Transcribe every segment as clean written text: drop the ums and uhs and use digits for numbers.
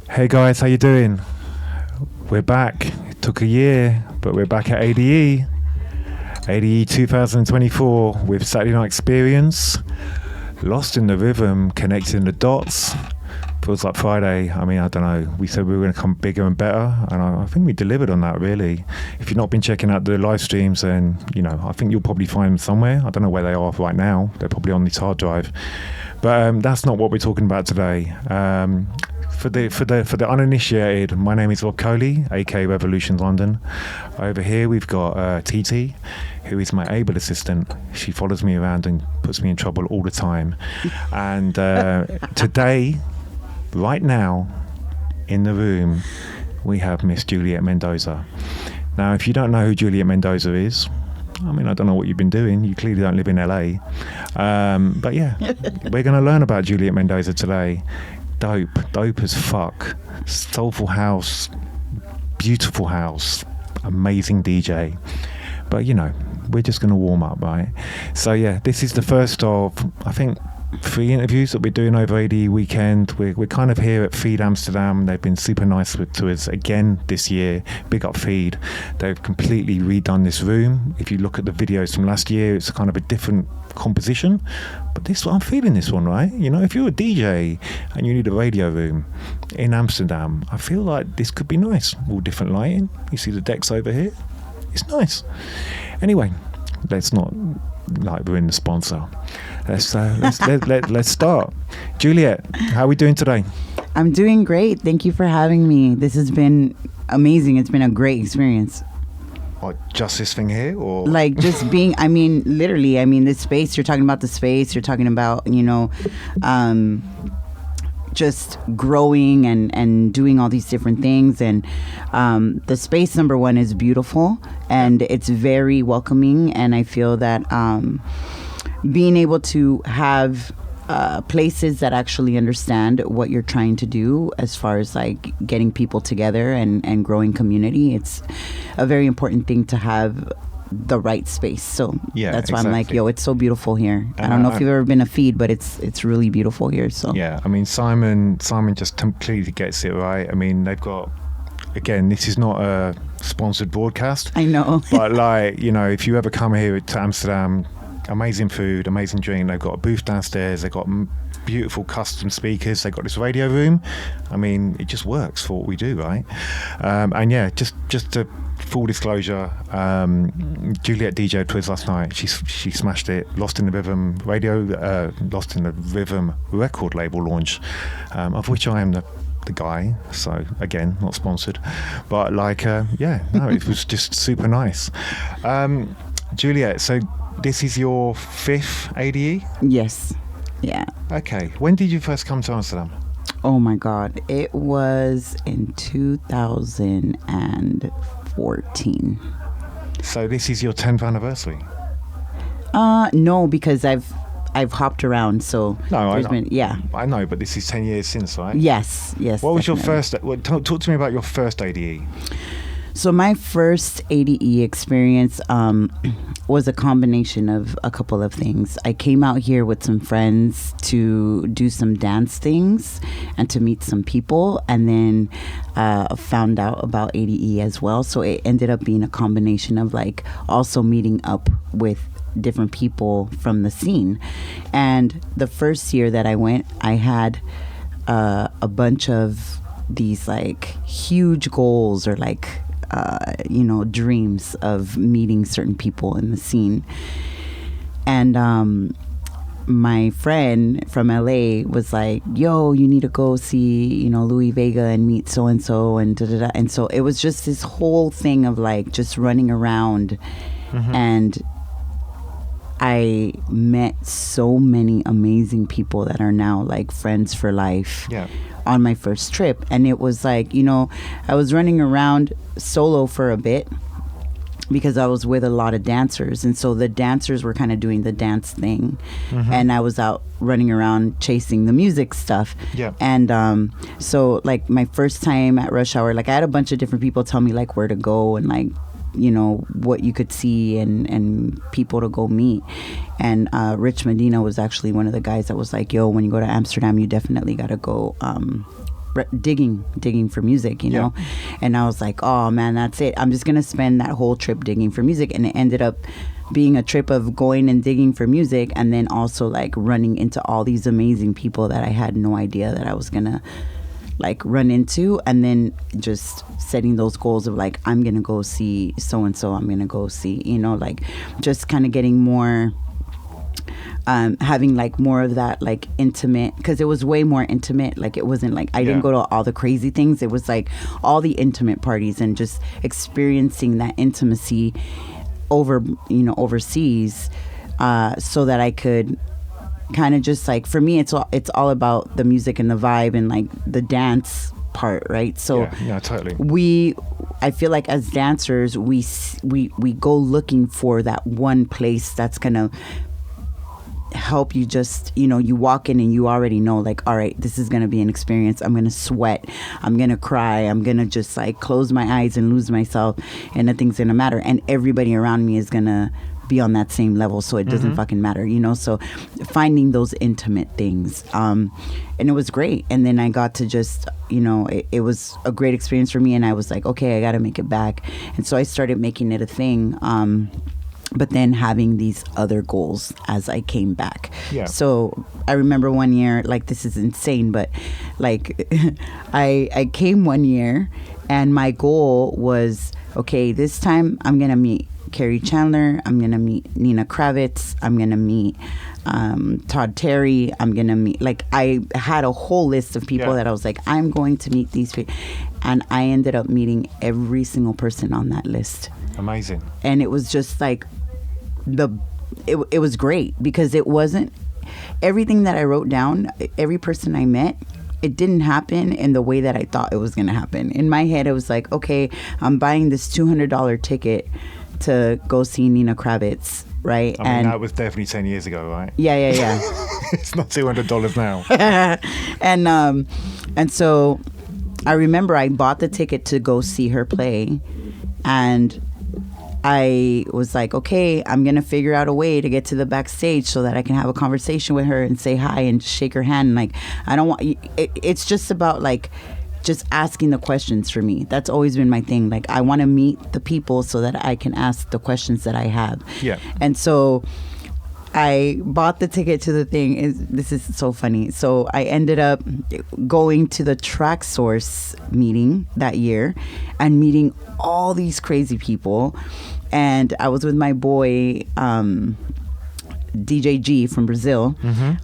Hey guys, how you doing? We're back. It took a year, but we're back at ADE. ADE 2024 with Saturday Night Experience. Lost in the rhythm, connecting the dots. Feels like Friday. I mean, I don't know. We said we were going to come bigger and better, and I think we delivered on that, really. If you've not been checking out the live streams, then, I think you'll probably find them somewhere. I don't know where they are right now. They're probably on this hard drive. But that's not what we're talking about today. For the uninitiated, my name is Rob Coley, aka Revolution London. Over here we've got ThiThi, who is my able assistant. She follows me around and puts me in trouble all the time. And today, right now, in the room, we have Miss Juliet Mendoza. Now, if you don't know who Juliet Mendoza is, I mean, I don't know what you've been doing. You clearly don't live in LA. But yeah, we're going to learn about Juliet Mendoza today. Dope as fuck. Soulful house, beautiful house, amazing DJ. But we're just going to warm up, right? So yeah, this is the first of, I think, 3 interviews that we're doing over ADE weekend. We're kind of here at Feed Amsterdam. They've been super nice to us again this year. Big up Feed. They've completely redone this room. If you look at the videos from last year, it's kind of a different composition. But I'm feeling this one, right? If you're a DJ and you need a radio room in Amsterdam, I feel like this could be nice. All different lighting. You see the decks over here? It's nice. Anyway, let's not ruin the sponsor. Let's start. Juliet, how are we doing today? I'm doing great. Thank you for having me. This has been amazing. It's been a great experience. What, just this thing here, or just being? Literally. This space. You're talking about the space. You're talking about just growing and doing all these different things. And the space, number one, is beautiful and it's very welcoming. And I feel that being able to have places that actually understand what you're trying to do as far as getting people together and growing community, it's a very important thing to have the right space. So yeah, that's why exactly. I'm like, it's so beautiful here. I don't know if you've ever been a Feed, but it's really beautiful here. So yeah, Simon just completely gets it right. They've got, again, this is not a sponsored broadcast. I know. But if you ever come here to Amsterdam, amazing food, amazing drink. They've got a booth downstairs. They've got beautiful custom speakers. They've got this radio room. It just works for what we do, right? And yeah, just to full disclosure, Juliet DJ'd with us last night. She smashed it. Lost in the Rhythm record label launch, of which I am the guy. So again, not sponsored, but it was just super nice. Juliet, so this is your 5th ADE? Yes. Yeah. Okay. When did you first come to Amsterdam? Oh my God. It was in 2014. So this is your 10th anniversary? No, because I've hopped around, so no, I know, but this is 10 years since, right? Yes. What was your first? Talk to me about your first ADE. So my first ADE experience was a combination of a couple of things. I came out here with some friends to do some dance things and to meet some people, and then found out about ADE as well. So it ended up being a combination of also meeting up with different people from the scene. And the first year that I went, I had a bunch of these huge goals or dreams of meeting certain people in the scene. And my friend from LA was like, yo, you need to go see, Louis Vega and meet so-and-so and da-da-da. And so it was just this whole thing of just running around. Mm-hmm. And I met so many amazing people that are now friends for life. Yeah. On my first trip. And it was I was running around solo for a bit because I was with a lot of dancers, and so the dancers were kind of doing the dance thing. Mm-hmm. And I was out running around chasing the music stuff. Yeah. And so my first time at Rush Hour, I had a bunch of different people tell me where to go and what you could see and people to go meet. And Rich Medina was actually one of the guys that was yo, when you go to Amsterdam, you definitely got to go digging for music, you know. And I was like, oh man, that's it. I'm just gonna spend that whole trip digging for music. And it ended up being a trip of going and digging for music, and then also like running into all these amazing people that I had no idea that I was gonna like run into, and then just setting those goals of like, I'm gonna go see so and so, I'm gonna go see, you know, like just kind of getting more having like more of that like intimate, because it was way more intimate. Like it wasn't like I didn't go to all the crazy things. It was like all the intimate parties and just experiencing that intimacy overseas, so that I could kind of just like, for me it's all about the music and the vibe and like the dance part, right? So yeah, totally. I feel like as dancers we go looking for that one place that's gonna help you. Just, you know, you walk in and you already know like, all right, this is gonna be an experience. I'm gonna sweat, I'm gonna cry, I'm gonna just like close my eyes and lose myself, and nothing's gonna matter, and everybody around me is gonna be on that same level, so it doesn't fucking matter, you know. So finding those intimate things, and it was great. And then I got to just, you know, it was a great experience for me, and I was like, okay, I gotta make it back. And so I started making it a thing, but then having these other goals as I came back. So I remember one year, like, this is insane, but like I came one year and my goal was, okay, this time I'm gonna meet Carrie Chandler, I'm gonna meet Nina Kravitz, I'm gonna meet Todd Terry, I'm gonna meet, like, I had a whole list of people that I was like, I'm going to meet these people, and I ended up meeting every single person on that list. Amazing. And it was just like it was great, because it wasn't everything that I wrote down. Every person I met, it didn't happen in the way that I thought it was going to happen. In my head, it was like, okay, I'm buying this $200 ticket to go see Nina Kravitz, right? I mean, that was definitely 10 years ago, right? Yeah. It's not $200 now. And so I remember I bought the ticket to go see her play, and I was like, okay, I'm going to figure out a way to get to the backstage so that I can have a conversation with her and say hi and shake her hand. And like, I don't want, it's just about like, just asking the questions for me. That's always been my thing. Like, I want to meet the people so that I can ask the questions that I have. Yeah. And so I bought the ticket to the thing. This is so funny. So I ended up going to the Track Source meeting that year and meeting all these crazy people. And I was with my boy, DJ G from Brazil,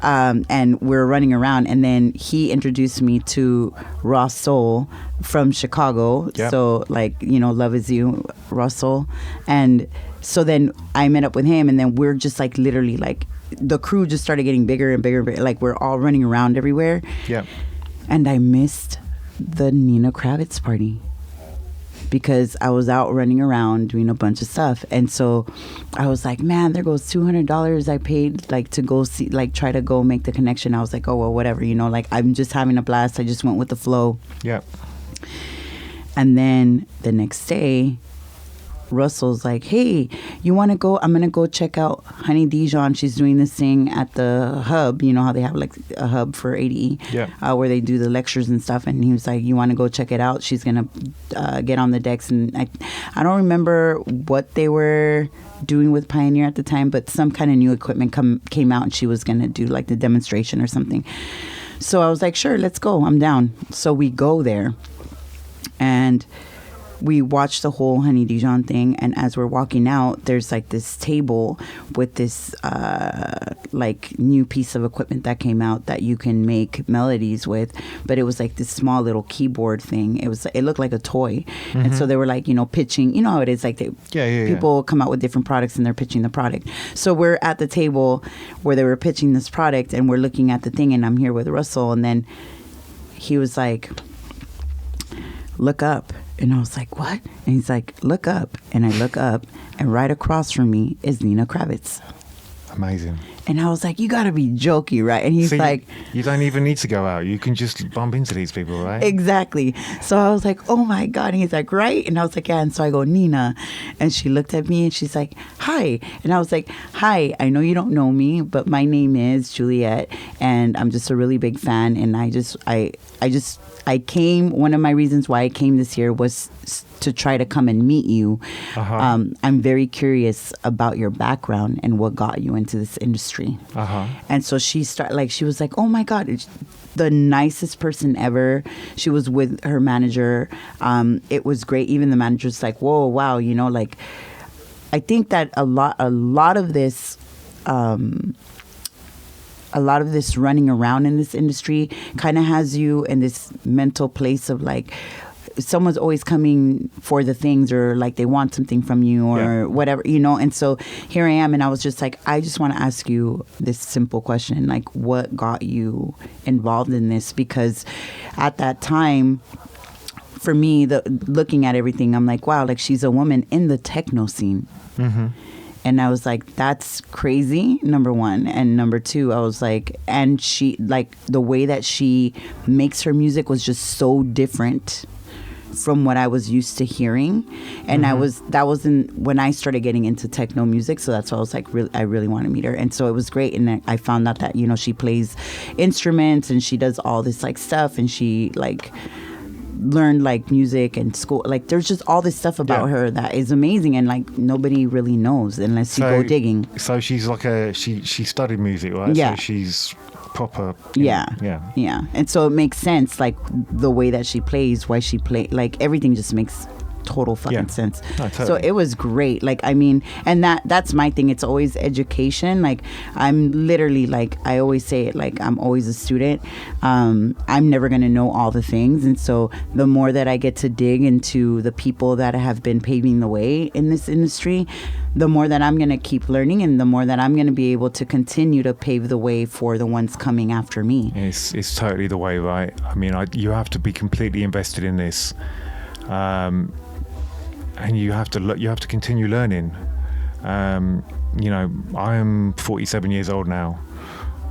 and we're running around, and then he introduced me to Ross Soul from Chicago. So like, you know, Love Is You, Ross Soul. And so then I met up with him, and then we're just like literally like the crew just started getting bigger and bigger and bigger. Like, we're all running around everywhere. And I missed the Nina Kravitz party because I was out running around doing a bunch of stuff. And so I was like, man, there goes $200 I paid, like, to go see, like, try to go make the connection. I was like, oh, well, whatever, you know, like, I'm just having a blast. I just went with the flow. And then the next day, Russell's like, hey, you want to go? I'm going to go check out Honey Dijon. She's doing this thing at the hub. You know how they have like a hub for ADE, where they do the lectures and stuff. And he was like, you want to go check it out? She's going to get on the decks. And I don't remember what they were doing with Pioneer at the time, but some kind of new equipment came out, and she was going to do like the demonstration or something. So I was like, sure, let's go. I'm down. So we go there, and we watched the whole Honey Dijon thing, and as we're walking out, there's like this table with this like new piece of equipment that came out that you can make melodies with, but it was like this small little keyboard thing. It looked like a toy, and so they were like, you know, pitching. You know how it is, like people come out with different products and they're pitching the product. So we're at the table where they were pitching this product, and we're looking at the thing, and I'm here with Russell, and then he was like, look up. And I was like, what? And he's like, look up. And I look up, and right across from me is Nina Kravitz. Amazing. And I was like, you got to be joking, right? And he's like... You don't even need to go out. You can just bump into these people, right? Exactly. So I was like, oh my God. And he's like, right? And I was like, yeah. And so I go, Nina. And she looked at me, and she's like, hi. And I was like, hi, I know you don't know me, but my name is Juliet, and I'm just a really big fan. And I came. One of my reasons why I came this year was to try to come and meet you. I'm very curious about your background and what got you into this industry. And so she was like, oh my God, it's the nicest person ever. She was with her manager. It was great. Even the manager's like, whoa, wow, you know, like, I think that a lot of this running around in this industry kind of has you in this mental place of like, someone's always coming for the things, or like they want something from you, or whatever, you know. And so here I am, and I was just like, I just want to ask you this simple question, like, what got you involved in this? Because at that time, for me, looking at everything, I'm like, wow, like, she's a woman in the techno scene. And I was like, that's crazy, number one. And number two, I was like, and she, like, the way that she makes her music was just so different from what I was used to hearing. And that wasn't when I started getting into techno music. So that's why I was like, I really want to meet her. And so it was great. And I found out that, you know, she plays instruments and she does all this like stuff, and she like learned like music and school. Like, there's just all this stuff about her that is amazing, and like nobody really knows unless you go digging. So she's like she studied music, right? Yeah. So she's proper. Yeah. And so it makes sense, like the way that she plays, why she like everything just makes total fucking sense. No, totally. So it was great. Like, I mean, and that's my thing. It's always education. Like, I'm literally, like, I always say it, like, I'm always a student. I'm never going to know all the things. And so the more that I get to dig into the people that have been paving the way in this industry, the more that I'm going to keep learning, and the more that I'm going to be able to continue to pave the way for the ones coming after me. It's totally the way, right? I mean, you have to be completely invested in this. And you have to continue learning. You know, I'm 47 years old now.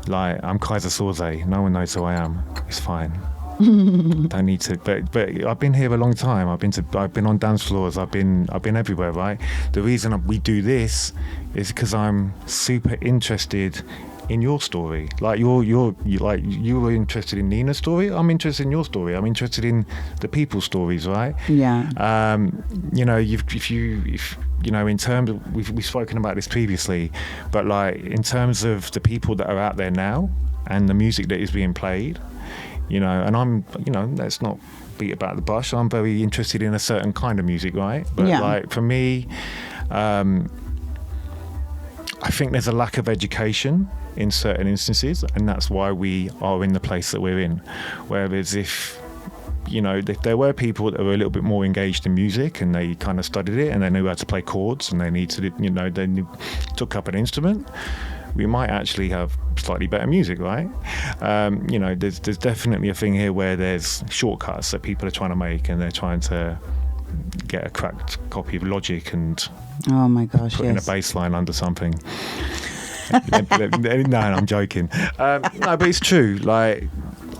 Like, I'm Kaiser Soze. No one knows who I am. It's fine. Don't need to. But I've been here a long time. I've been on dance floors. I've been everywhere. Right. The reason we do this is because I'm super interested in your story. Like, you were interested in Nina's story. I'm interested in your story. I'm interested in the people's stories, right? Yeah. You know, if you know, in terms of, we've spoken about this previously, but like, in terms of the people that are out there now and the music that is being played, you know, and I'm, you know, let's not beat about the bush. I'm very interested in a certain kind of music, right? But like, for me, I think there's a lack of education in certain instances, and that's why we are in the place that we're in. Whereas if there were people that were a little bit more engaged in music, and they kind of studied it, and they knew how to play chords, and they took up an instrument, we might actually have slightly better music, right? You know, there's definitely a thing here where there's shortcuts that people are trying to make, and they're trying to get a cracked copy of Logic and oh my gosh, put in a bass line under something. No, I'm joking. No, but it's true. Like,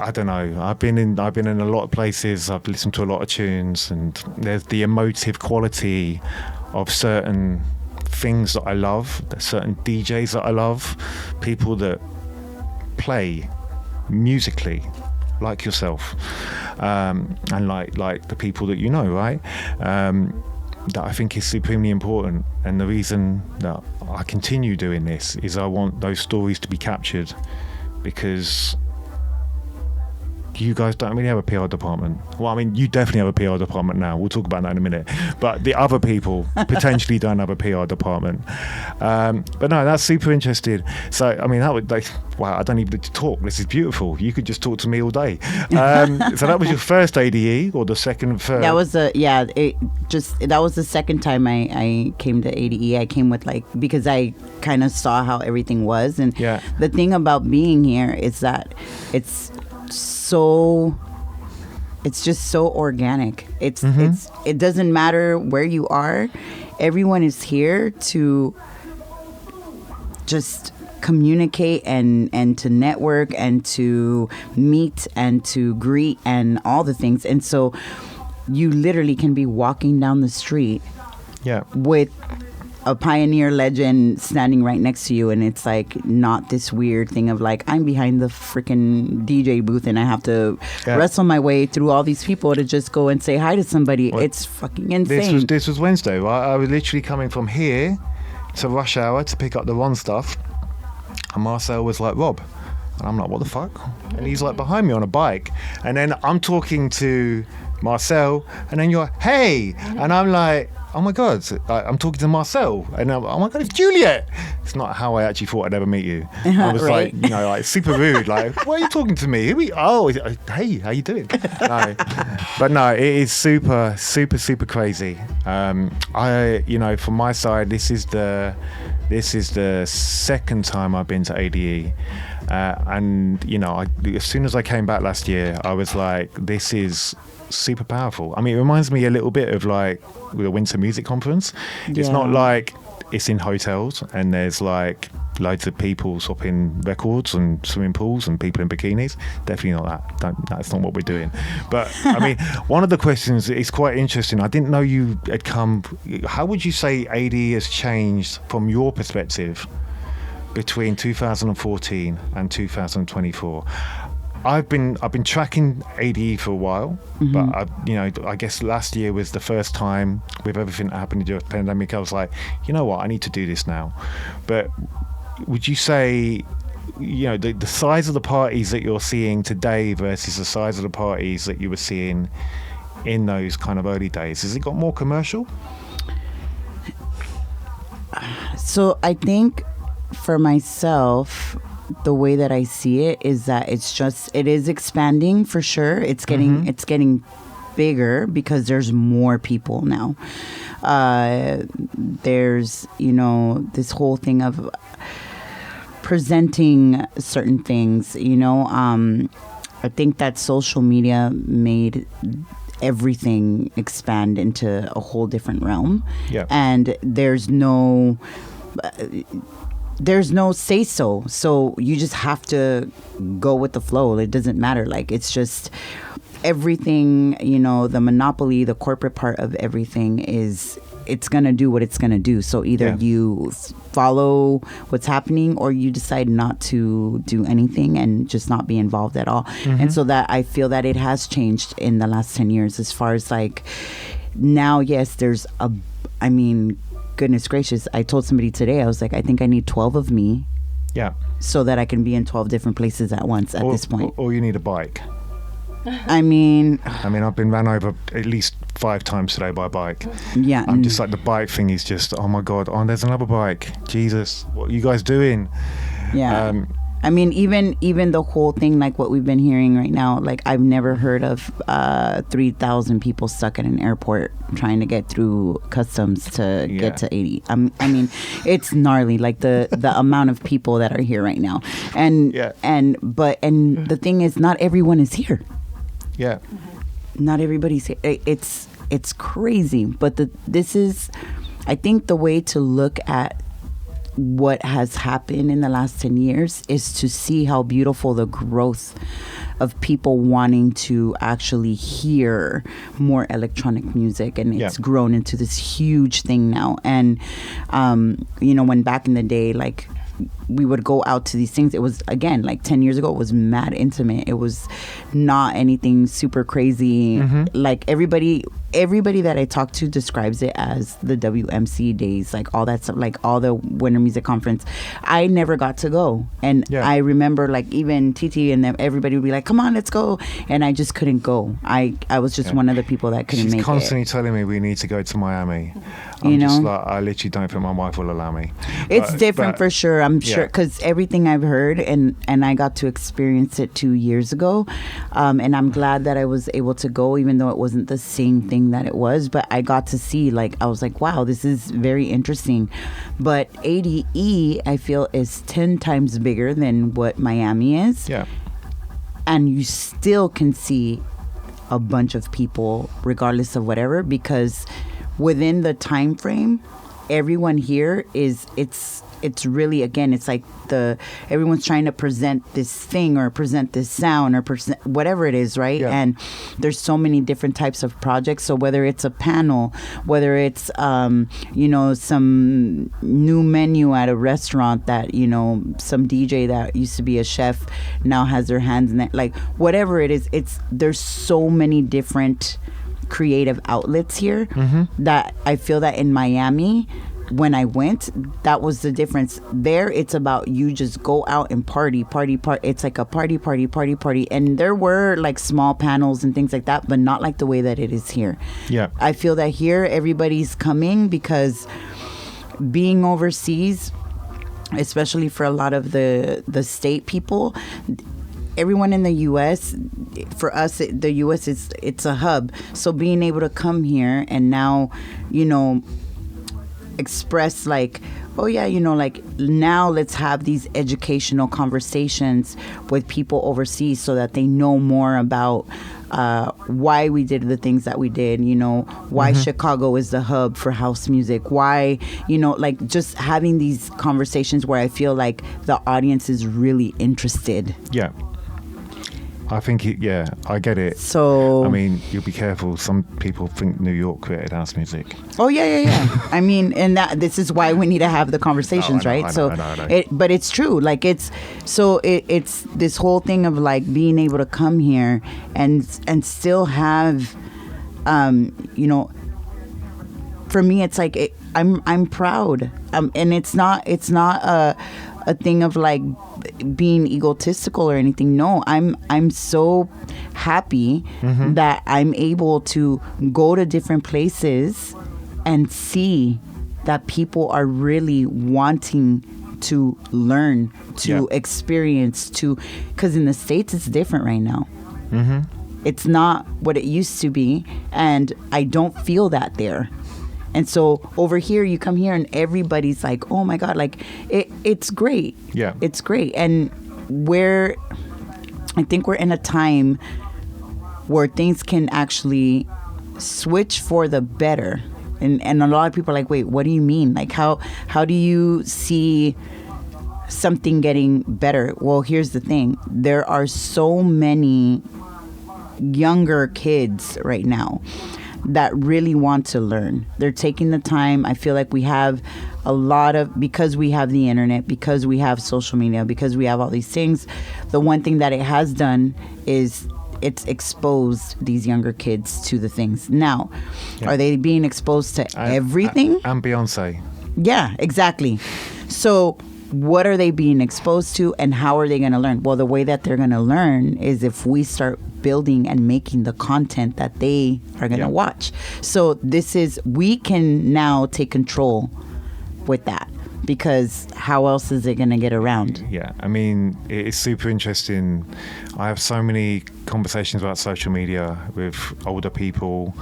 I don't know. I've been in a lot of places. I've listened to a lot of tunes, and there's the emotive quality of certain things that I love. There's certain DJs that I love, people that play musically, like yourself, and like the people that you know, right? That I think is supremely important. And the reason that I continue doing this is I want those stories to be captured, because you guys don't really have a PR department. Well, I mean, you definitely have a PR department now. We'll talk about that in a minute. But the other people potentially don't have a PR department. But no, that's super interesting. So, I mean, that would, like, wow, I don't even need to talk. This is beautiful. You could just talk to me all day. So that was your first ADE, or the second, third? That was that was the second time I came to ADE. I came with, like, because I kind of saw how everything was. And the thing about being here is that it's just so organic. It doesn't matter where you are. Everyone is here to just communicate and to network and to meet and to greet and all the things. And so you literally can be walking down the street with a pioneer legend standing right next to you, and it's like not this weird thing of like I'm behind the freaking DJ booth and I have to wrestle my way through all these people to just go and say hi to somebody. Well, it's fucking insane. This was Wednesday, right? I was literally coming from here to rush hour to pick up the Ron stuff, and Marcel was like, Rob. And I'm like, what the fuck? And he's like behind me on a bike. And then I'm talking to Marcel, and then you're like, hey! And I'm like, oh my God, I'm talking to Marcel. And I'm, oh my God, it's Juliet! It's not how I actually thought I'd ever meet you. I was right. like, like super rude. Like, why are you talking to me? Hey, how you doing? No. But no, it is super, super, super crazy. From my side, this is the second time I've been to ADE. And as soon as I came back last year, I was like, this is super powerful. I mean, it reminds me a little bit of like the Winter Music Conference. It's not like it's in hotels and there's like loads of people swapping records and swimming pools and people in bikinis. Definitely not that. That's not what we're doing. But I mean, one of the questions is quite interesting. I didn't know you had come. How would you say ADE has changed from your perspective between 2014 and 2024? I've been tracking ADE for a while, but I guess last year was the first time with everything that happened during the pandemic. I was like, you know what, I need to do this now. But would you say, the size of the parties that you're seeing today versus the size of the parties that you were seeing in those kind of early days, has it got more commercial? So I think for myself, the way that I see it is that it is expanding for sure. It's getting bigger because there's more people now. There's, this whole thing of presenting certain things, I think that social media made everything expand into a whole different realm. Yeah. And there's no say so you just have to go with the flow. It doesn't matter. Like, it's just everything, the monopoly, the corporate part of everything it's gonna do what it's gonna do. So either you follow what's happening or you decide not to do anything and just not be involved at all. And so that I feel that it has changed in the last 10 years as far as like now. Yes, there's goodness gracious, I told somebody today, I was like, I think I need 12 of me. Yeah. So that I can be in 12 different places at once at this point. Or you need a bike. I mean, I've been ran over at least 5 times today by a bike. Yeah. I'm just like, the bike thing is just, oh my God, there's another bike. Jesus, what are you guys doing? Yeah. Even the whole thing, like what we've been hearing right now, like I've never heard of 3,000 people stuck at an airport trying to get through customs to get to 80. It's gnarly, like the amount of people that are here right now. And the thing is, not everyone is here. Yeah. Not everybody's here. It's crazy. But this is, I think, the way to look at what has happened in the last 10 years is to see how beautiful the growth of people wanting to actually hear more electronic music, and it's grown into this huge thing now. And when back in the day, like, we would go out to these things, it was, again, like 10 years ago, it was mad intimate. It was not anything super crazy. Like everybody that I talk to describes it as the WMC days, like all that stuff, like all the Winter Music Conference. I never got to go. And I remember, like, even ThiThi and them, everybody would be like, come on, let's go. And I just couldn't go. I was just one of the people that couldn't make it. She's constantly telling me we need to go to Miami. I'm just like, I literally don't think my wife will allow me. It's different for sure. I'm sure, because everything I've heard, and I got to experience it 2 years ago, and I'm glad that I was able to go, even though it wasn't the same thing that it was, but I got to see, like, I was like, wow, this is very interesting. But ADE, I feel, is 10 times bigger than what Miami is. Yeah. And you still can see a bunch of people regardless of whatever, because within the time frame everyone here it's really, again, it's like everyone's trying to present this thing or present this sound or present whatever it is, right? Yeah. And there's so many different types of projects. So whether it's a panel, whether it's some new menu at a restaurant that some DJ that used to be a chef now has their hands in it, like whatever it is, there's so many different creative outlets here that I feel that in Miami, when I went, that was the difference. There, it's about you just go out and party. It's like a party. And there were like small panels and things like that, but not like the way that it is here. Yeah. I feel that here, everybody's coming because being overseas, especially for a lot of the state people, everyone in the U.S., for us, the U.S. it's a hub. So being able to come here and now, express like, oh yeah, like now let's have these educational conversations with people overseas so that they know more about why we did the things that we did, why Chicago is the hub for house music, why, like just having these conversations where I feel like the audience is really interested. Yeah. I think I get it. So I mean, you'll be careful. Some people think New York created house music. Oh yeah. I mean, and this is why we need to have the conversations, right? I know. But it's true. Like it's this whole thing of like being able to come here and still have, for me, it's like I'm proud. And it's not a thing of like being egotistical or anything. No, I'm so happy that I'm able to go to different places and see that people are really wanting to learn, to experience, because in the States it's different right now. It's not what it used to be, and I don't feel that there. And so over here, you come here and everybody's like, oh my God, like it's great. Yeah. It's great. And I think we're in a time where things can actually switch for the better. And a lot of people are like, wait, what do you mean? Like, how do you see something getting better? Well, here's the thing. There are so many younger kids right now that really want to learn. They're taking the time. I feel like we have because we have the internet, because we have social media, because we have all these things, the one thing that it has done is it's exposed these younger kids to the things. Now, are they being exposed to everything? And Beyonce. Yeah, exactly. So what are they being exposed to and how are they going to learn? Well, the way that they're going to learn is if we start building and making the content that they are going to watch. So we can now take control with that, because how else is it going to get around? Yeah, I mean, it's super interesting. I have so many conversations about social media with older people,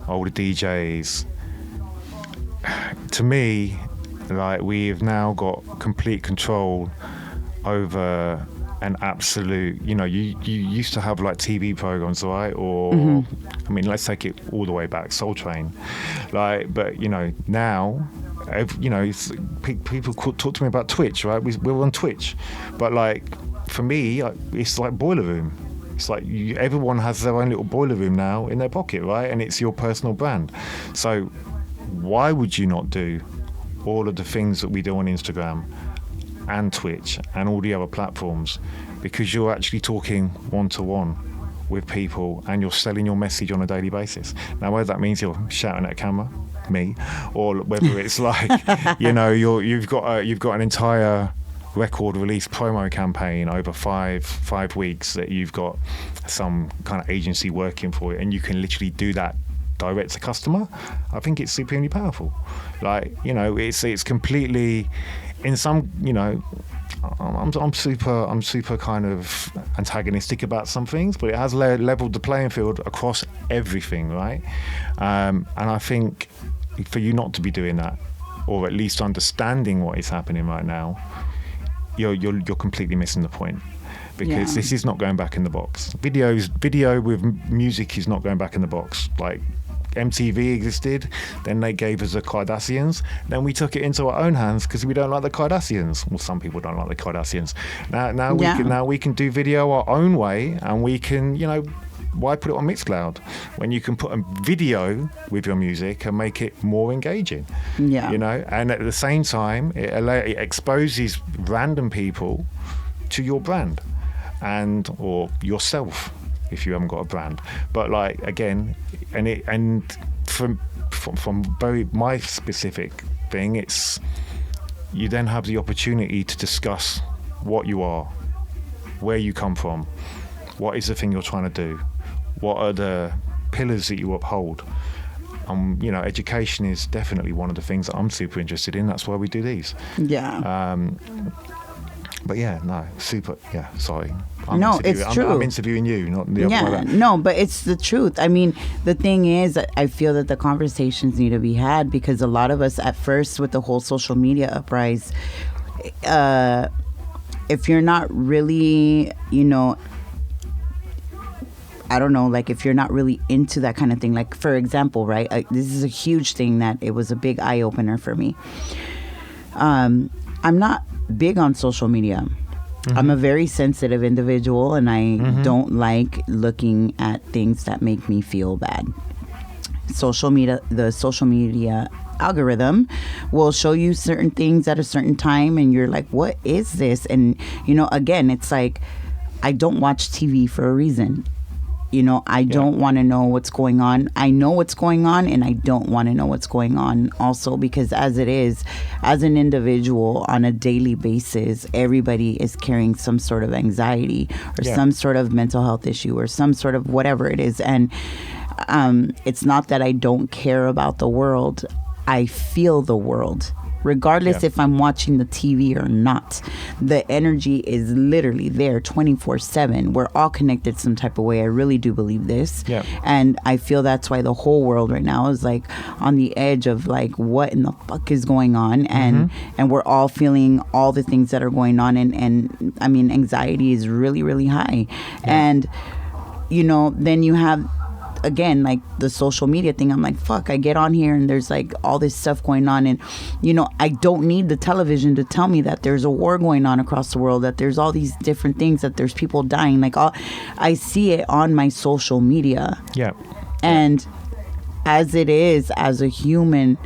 older DJs. To me, like, we've now got complete control over an absolute, you used to have like TV programs, right? Or, I mean, let's take it all the way back, Soul Train. Like, but, now, people talk to me about Twitch, right? We're on Twitch. But like, for me, it's like Boiler Room. It's like everyone has their own little boiler room now in their pocket, right? And it's your personal brand. So why would you not do all of the things that we do on Instagram and Twitch and all the other platforms? Because you're actually talking one-to-one with people and you're selling your message on a daily basis. Now, whether that means you're shouting at a camera, me, or whether it's like, you've got an entire record release promo campaign over five weeks that you've got some kind of agency working for it, and you can literally do that direct to customer. I think it's supremely powerful. Like, it's completely, in some, I'm super kind of antagonistic about some things, but it has leveled the playing field across everything, right? And I think for you not to be doing that, or at least understanding what is happening right now, you're completely missing the point. Because this is not going back in the box. Video with music is not going back in the box. Like, MTV existed, then they gave us the Kardashians, then we took it into our own hands because we don't like the Kardashians. Well, some people don't like the Kardashians. Now we can do video our own way, and we can, you know, why put it on Mixcloud when you can put a video with your music and make it more engaging? Yeah. You know, and at the same time, it exposes random people to your brand or yourself if you haven't got a brand. But like, again, and from very my specific thing, it's you then have the opportunity to discuss what you are, where you come from, what is the thing you're trying to do, what are the pillars that you uphold. You know, education is definitely one of the things that I'm super interested in. That's why we do these. Yeah. But yeah, no, super. Yeah, sorry. It's true. I'm interviewing you, not the other way. No, but it's the truth. I mean, the thing is, I feel that the conversations need to be had because a lot of us, at first, with the whole social media uprise, if you're not really, you know, I don't know, like if you're not really into that kind of thing, like for example, right, this is a huge thing that it was a big eye opener for me. I'm not big on social media. Mm-hmm. I'm a very sensitive individual, and I don't like looking at things that make me feel bad. The social media algorithm will show you certain things at a certain time, and you're like, what is this? And, you know, again, it's like, I don't watch TV for a reason. You know, I don't want to know what's going on. I know what's going on, and I don't want to know what's going on also, because as it is, as an individual on a daily basis, everybody is carrying some sort of anxiety or some sort of mental health issue or some sort of whatever it is. And it's not that I don't care about the world. I feel the world. Regardless if I'm watching the TV or not, the energy is literally there 24/7. We're all connected some type of way. I really do believe this. Yeah. And I feel that's why the whole world right now is like on the edge of like, what in the fuck is going on? And we're all feeling all the things that are going on. And I mean, anxiety is really, really high. Yeah. And, you know, then you have, again, like the social media thing, I'm like, fuck, I get on here and there's like all this stuff going on, and you know, I don't need the television to tell me that there's a war going on across the world, that there's all these different things, that there's people dying. Like, I see it on my social media. Yeah. And as it is, as a human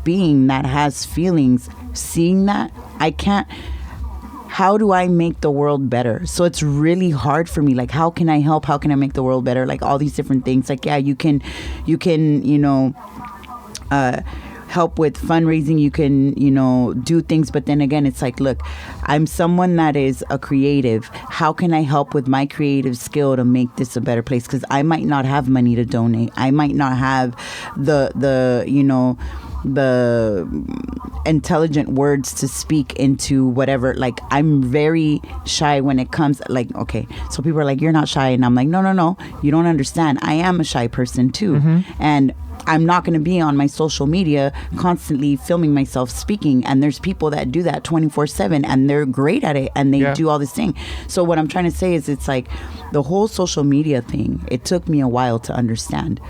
being that has feelings, seeing that, I can't. How do I make the world better? So it's really hard for me. Like, how can I help? How can I make the world better? Like all these different things. Like, yeah, you can, you know, help with fundraising. You can, you know, do things. But then again, it's like, look, I'm someone that is a creative. How can I help with my creative skill to make this a better place? Because I might not have money to donate. I might not have the you know, the intelligent words to speak into whatever. Like, I'm very shy when it comes, like, okay, so people are like, you're not shy, and I'm like, no, you don't understand. I am a shy person too. And I'm not going to be on my social media constantly filming myself speaking, and there's people that do that 24/7 and they're great at it, and they do all this thing. So what I'm trying to say is, it's like the whole social media thing, it took me a while to understand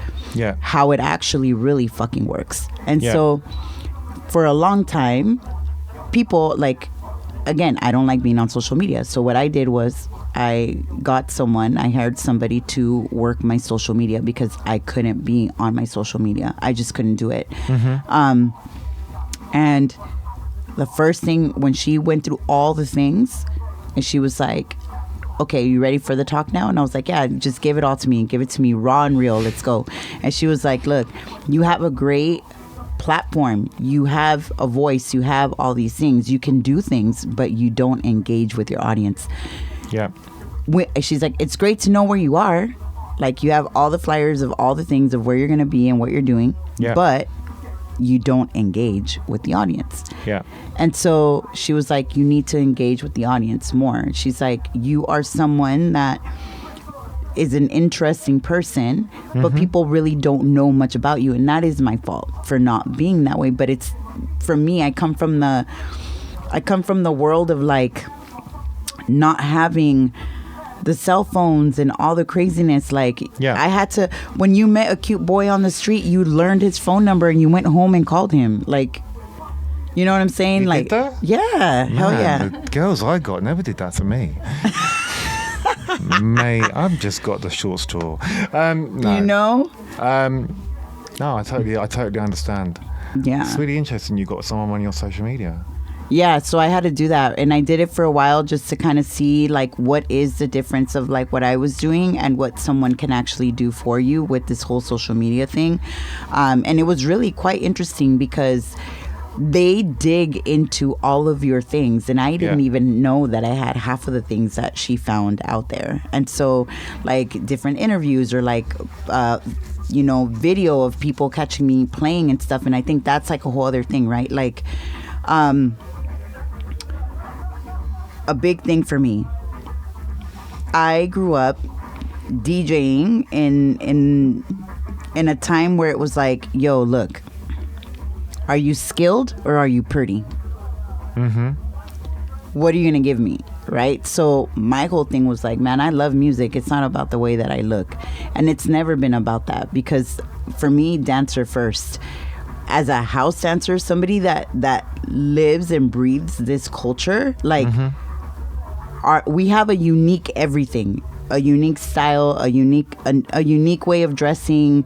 how it actually really fucking works. And so for a long time, people, like, again, I don't like being on social media. So what I did was I hired somebody to work my social media because I couldn't be on my social media. I just couldn't do it. And the first thing, when she went through all the things, and she was like, okay, you ready for the talk now? And I was like, yeah, just give it all to me. Give it to me raw and real. Let's go. And she was like, look, you have a great platform, you have a voice, you have all these things, you can do things, but you don't engage with your audience. She's like, it's great to know where you are, like you have all the flyers of all the things of where you're going to be and what you're doing, but you don't engage with the audience. And so she was like, you need to engage with the audience more. She's like, you are someone that is an interesting person, but people really don't know much about you, and that is my fault for not being that way. But it's, for me, I come from the world of like not having the cell phones and all the craziness. Like, Yeah. I had to, when you met a cute boy on the street, you learned his phone number and you went home and called him. Like, you know what I'm saying? You like, did that? Yeah, hell Man, yeah. The girls I got never did that to me. Mate, I've just got the short straw. No. You know? No, I totally understand. Yeah. It's really interesting you got someone on your social media. Yeah, so I had to do that, and I did it for a while just to kind of see like what is the difference of like what I was doing and what someone can actually do for you with this whole social media thing. And it was really quite interesting because they dig into all of your things, and I didn't even know that I had half of the things that she found out there. And so like different interviews or like video of people catching me playing and stuff, and I think that's like a whole other thing, right? Like a big thing for me, I grew up DJing in a time where it was like, yo, look, are you skilled or are you pretty? Mm-hmm. What are you gonna give me, right? So my whole thing was like, man, I love music. It's not about the way that I look, and it's never been about that, because for me, dancer first. As a house dancer, somebody that lives and breathes this culture, like we have a unique everything. A unique style, a unique way of dressing.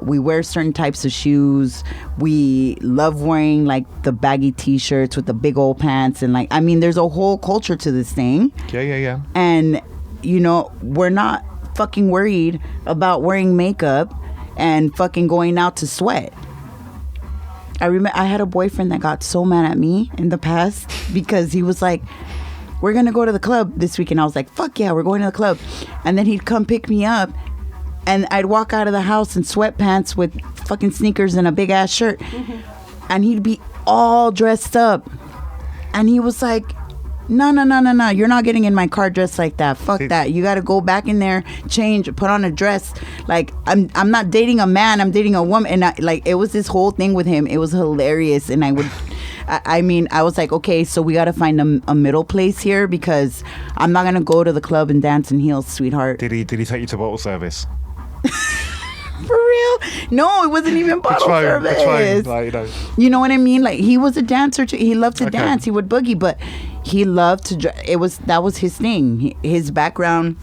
We wear certain types of shoes. We love wearing like the baggy t-shirts with the big old pants, and like, I mean, there's a whole culture to this thing. Yeah. And we're not fucking worried about wearing makeup and fucking going out to sweat. I remember I had a boyfriend that got so mad at me in the past because he was like, we're gonna go to the club this weekend. I was like, fuck yeah, we're going to the club. And then he'd come pick me up, and I'd walk out of the house in sweatpants with fucking sneakers and a big ass shirt. And he'd be all dressed up, and he was like, no, you're not getting in my car dressed like that. Fuck that. You gotta go back in there, change, put on a dress. Like, I'm not dating a man, I'm dating a woman. And it was this whole thing with him. It was hilarious. And I was like, okay, so we got to find a middle place here, because I'm not going to go to the club and dance in heels, sweetheart. Did he take you to bottle service? For real? No, it wasn't even bottle service. Like, you know what I mean? Like, he was a dancer too. He loved to dance. He would boogie, but he loved to that was his thing. His background,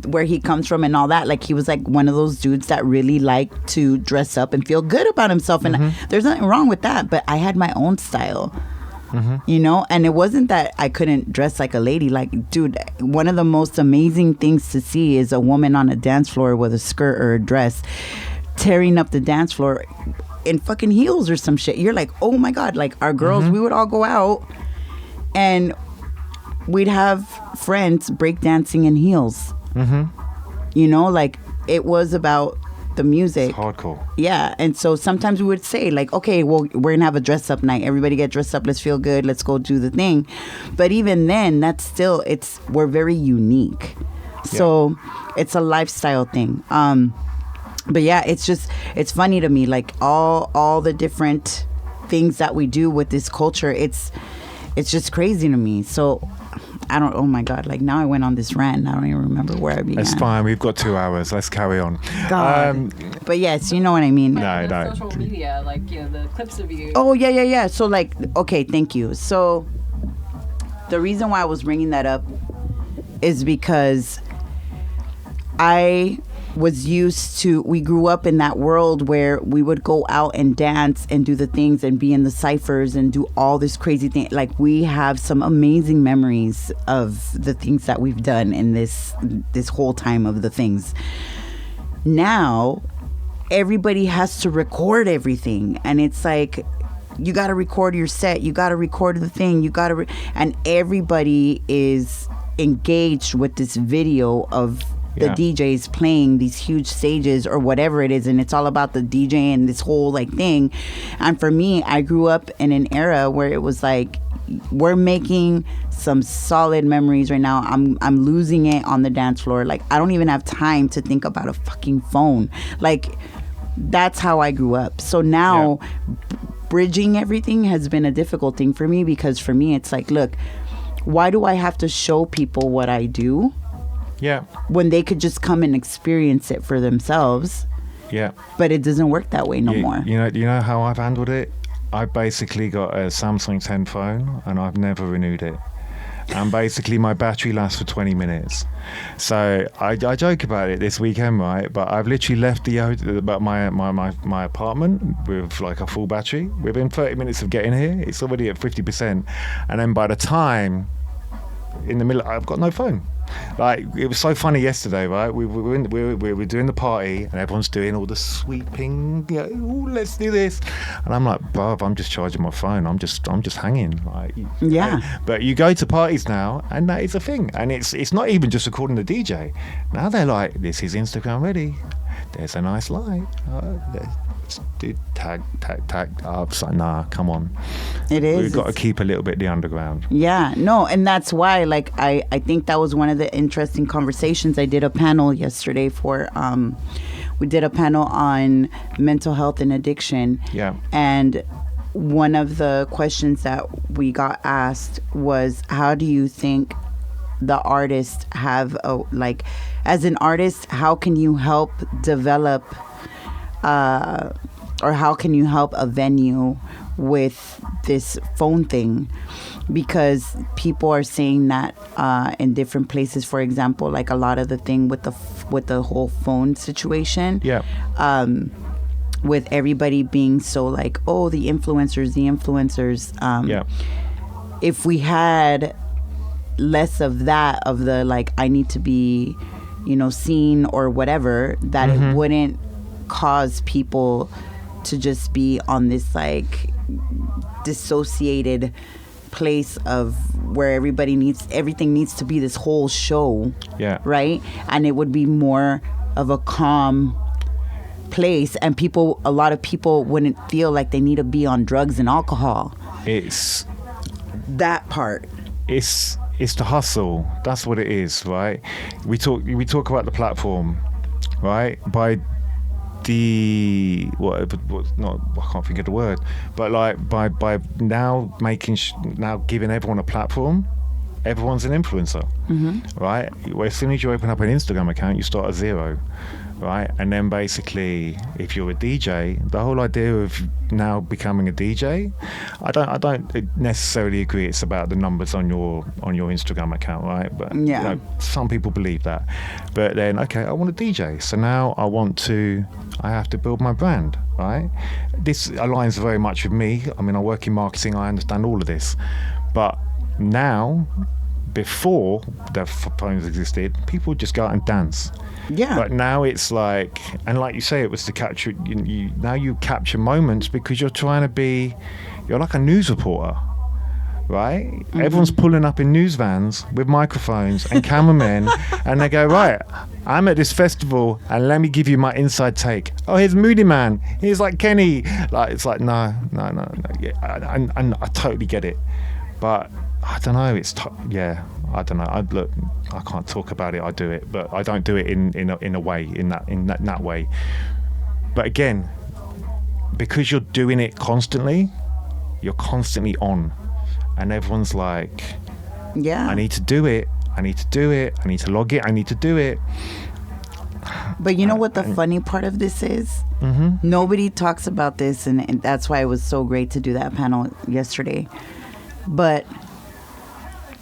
where he comes from and all that, like, he was like one of those dudes that really liked to dress up and feel good about himself, and there's nothing wrong with that, but I had my own style. And it wasn't that I couldn't dress like a lady. Like, dude, one of the most amazing things to see is a woman on a dance floor with a skirt or a dress tearing up the dance floor in fucking heels or some shit. You're like, oh my God. Like, our girls, we would all go out and we'd have friends breakdancing in heels. Like, it was about the music. It's hardcore. Yeah. And so sometimes we would say like, okay, well, we're gonna have a dress up night. Everybody get dressed up. Let's feel good. Let's go do the thing. But even then, that's still, we're very unique. So it's a lifestyle thing. But yeah, it's funny to me, like all the different things that we do with this culture. It's just crazy to me. So I don't, oh my God, like now I went on this rant and I don't even remember where I began. It's fine, we've got 2 hours, let's carry on. God. But yes, you know what I mean. No. Social media, like, the clips of you. Oh, yeah. So like, okay, thank you. So the reason why I was bringing that up is because I was used to, we grew up in that world where we would go out and dance and do the things and be in the cyphers and do all this crazy thing. Like, we have some amazing memories of the things that we've done in this whole time of the things. Now, everybody has to record everything, and it's like, you got to record your set, you got to record the thing, you got to and everybody is engaged with this video of the DJs playing these huge stages or whatever it is, and it's all about the DJ and this whole like thing. And for me, I grew up in an era where it was like, we're making some solid memories right now. I'm losing it on the dance floor. Like, I don't even have time to think about a fucking phone. Like, that's how I grew up. So now bridging everything has been a difficult thing for me, because for me it's like, look, why do I have to show people what I do? Yeah. When they could just come and experience it for themselves. Yeah. But it doesn't work that way no more. You know how I've handled it? I basically got a Samsung 10 phone and I've never renewed it. And basically my battery lasts for 20 minutes. So I joke about it this weekend, right? But I've literally left my apartment with like a full battery. Within 30 minutes of getting here, it's already at 50%. And then by the time in the middle, I've got no phone. Like, it was so funny yesterday, right? We were doing the party and everyone's doing all the sweeping, ooh, let's do this. And I'm like, bruv, I'm just charging my phone. I'm just hanging. Like, yeah. But you go to parties now and that is a thing. And it's not even just recording the DJ. Now they're like, this is Instagram ready. There's a nice light. Dude, tag. I'm like, nah, come on. It is. We've got to keep a little bit the underground. Yeah, no, and that's why, like, I think that was one of the interesting conversations. I did a panel yesterday for, we did a panel on mental health and addiction. Yeah. And one of the questions that we got asked was, how do you think the artists have, as an artist, how can you help develop or how can you help a venue with this phone thing? Because people are saying that in different places, for example, like a lot of the thing with the whole phone situation, with everybody being so like, oh, the influencers, if we had less of that, of the like, I need to be, seen or whatever, that it wouldn't cause people to just be on this like dissociated place of where everything needs to be this whole show, right? And it would be more of a calm place, and a lot of people wouldn't feel like they need to be on drugs and alcohol. It's that part. It's the hustle. That's what it is, right? We talk about the platform, right? By I can't think of the word, but like by now now giving everyone a platform, everyone's an influencer, right? Well, as soon as you open up an Instagram account, you start at zero, right? And then basically, if you're a DJ, the whole idea of now becoming a DJ, I don't necessarily agree it's about the numbers on your Instagram account, right? But some people believe that. But then, okay, I want to DJ, so now I have to build my brand, right? This aligns very much with me. I mean, I work in marketing, I understand all of this, but now, before the phones existed, people would just go out and dance. Yeah. But now it's like, and like you say, it was to capture. Now you capture moments because you're like a news reporter, right? Everyone's pulling up in news vans with microphones and cameramen, and they go, right, I'm at this festival, and let me give you my inside take. Oh, here's Moody Man. Here's like Kenny. Like, it's like no. Yeah, and I totally get it, but I don't know. I don't know. I can't talk about it. I do it, but I don't do it in a way in that way. But again, because you're doing it constantly, you're constantly on, and everyone's like, yeah, I need to do it. I need to log it. I need to do it. But you know what the funny part of this is? Nobody talks about this, and that's why it was so great to do that panel yesterday. But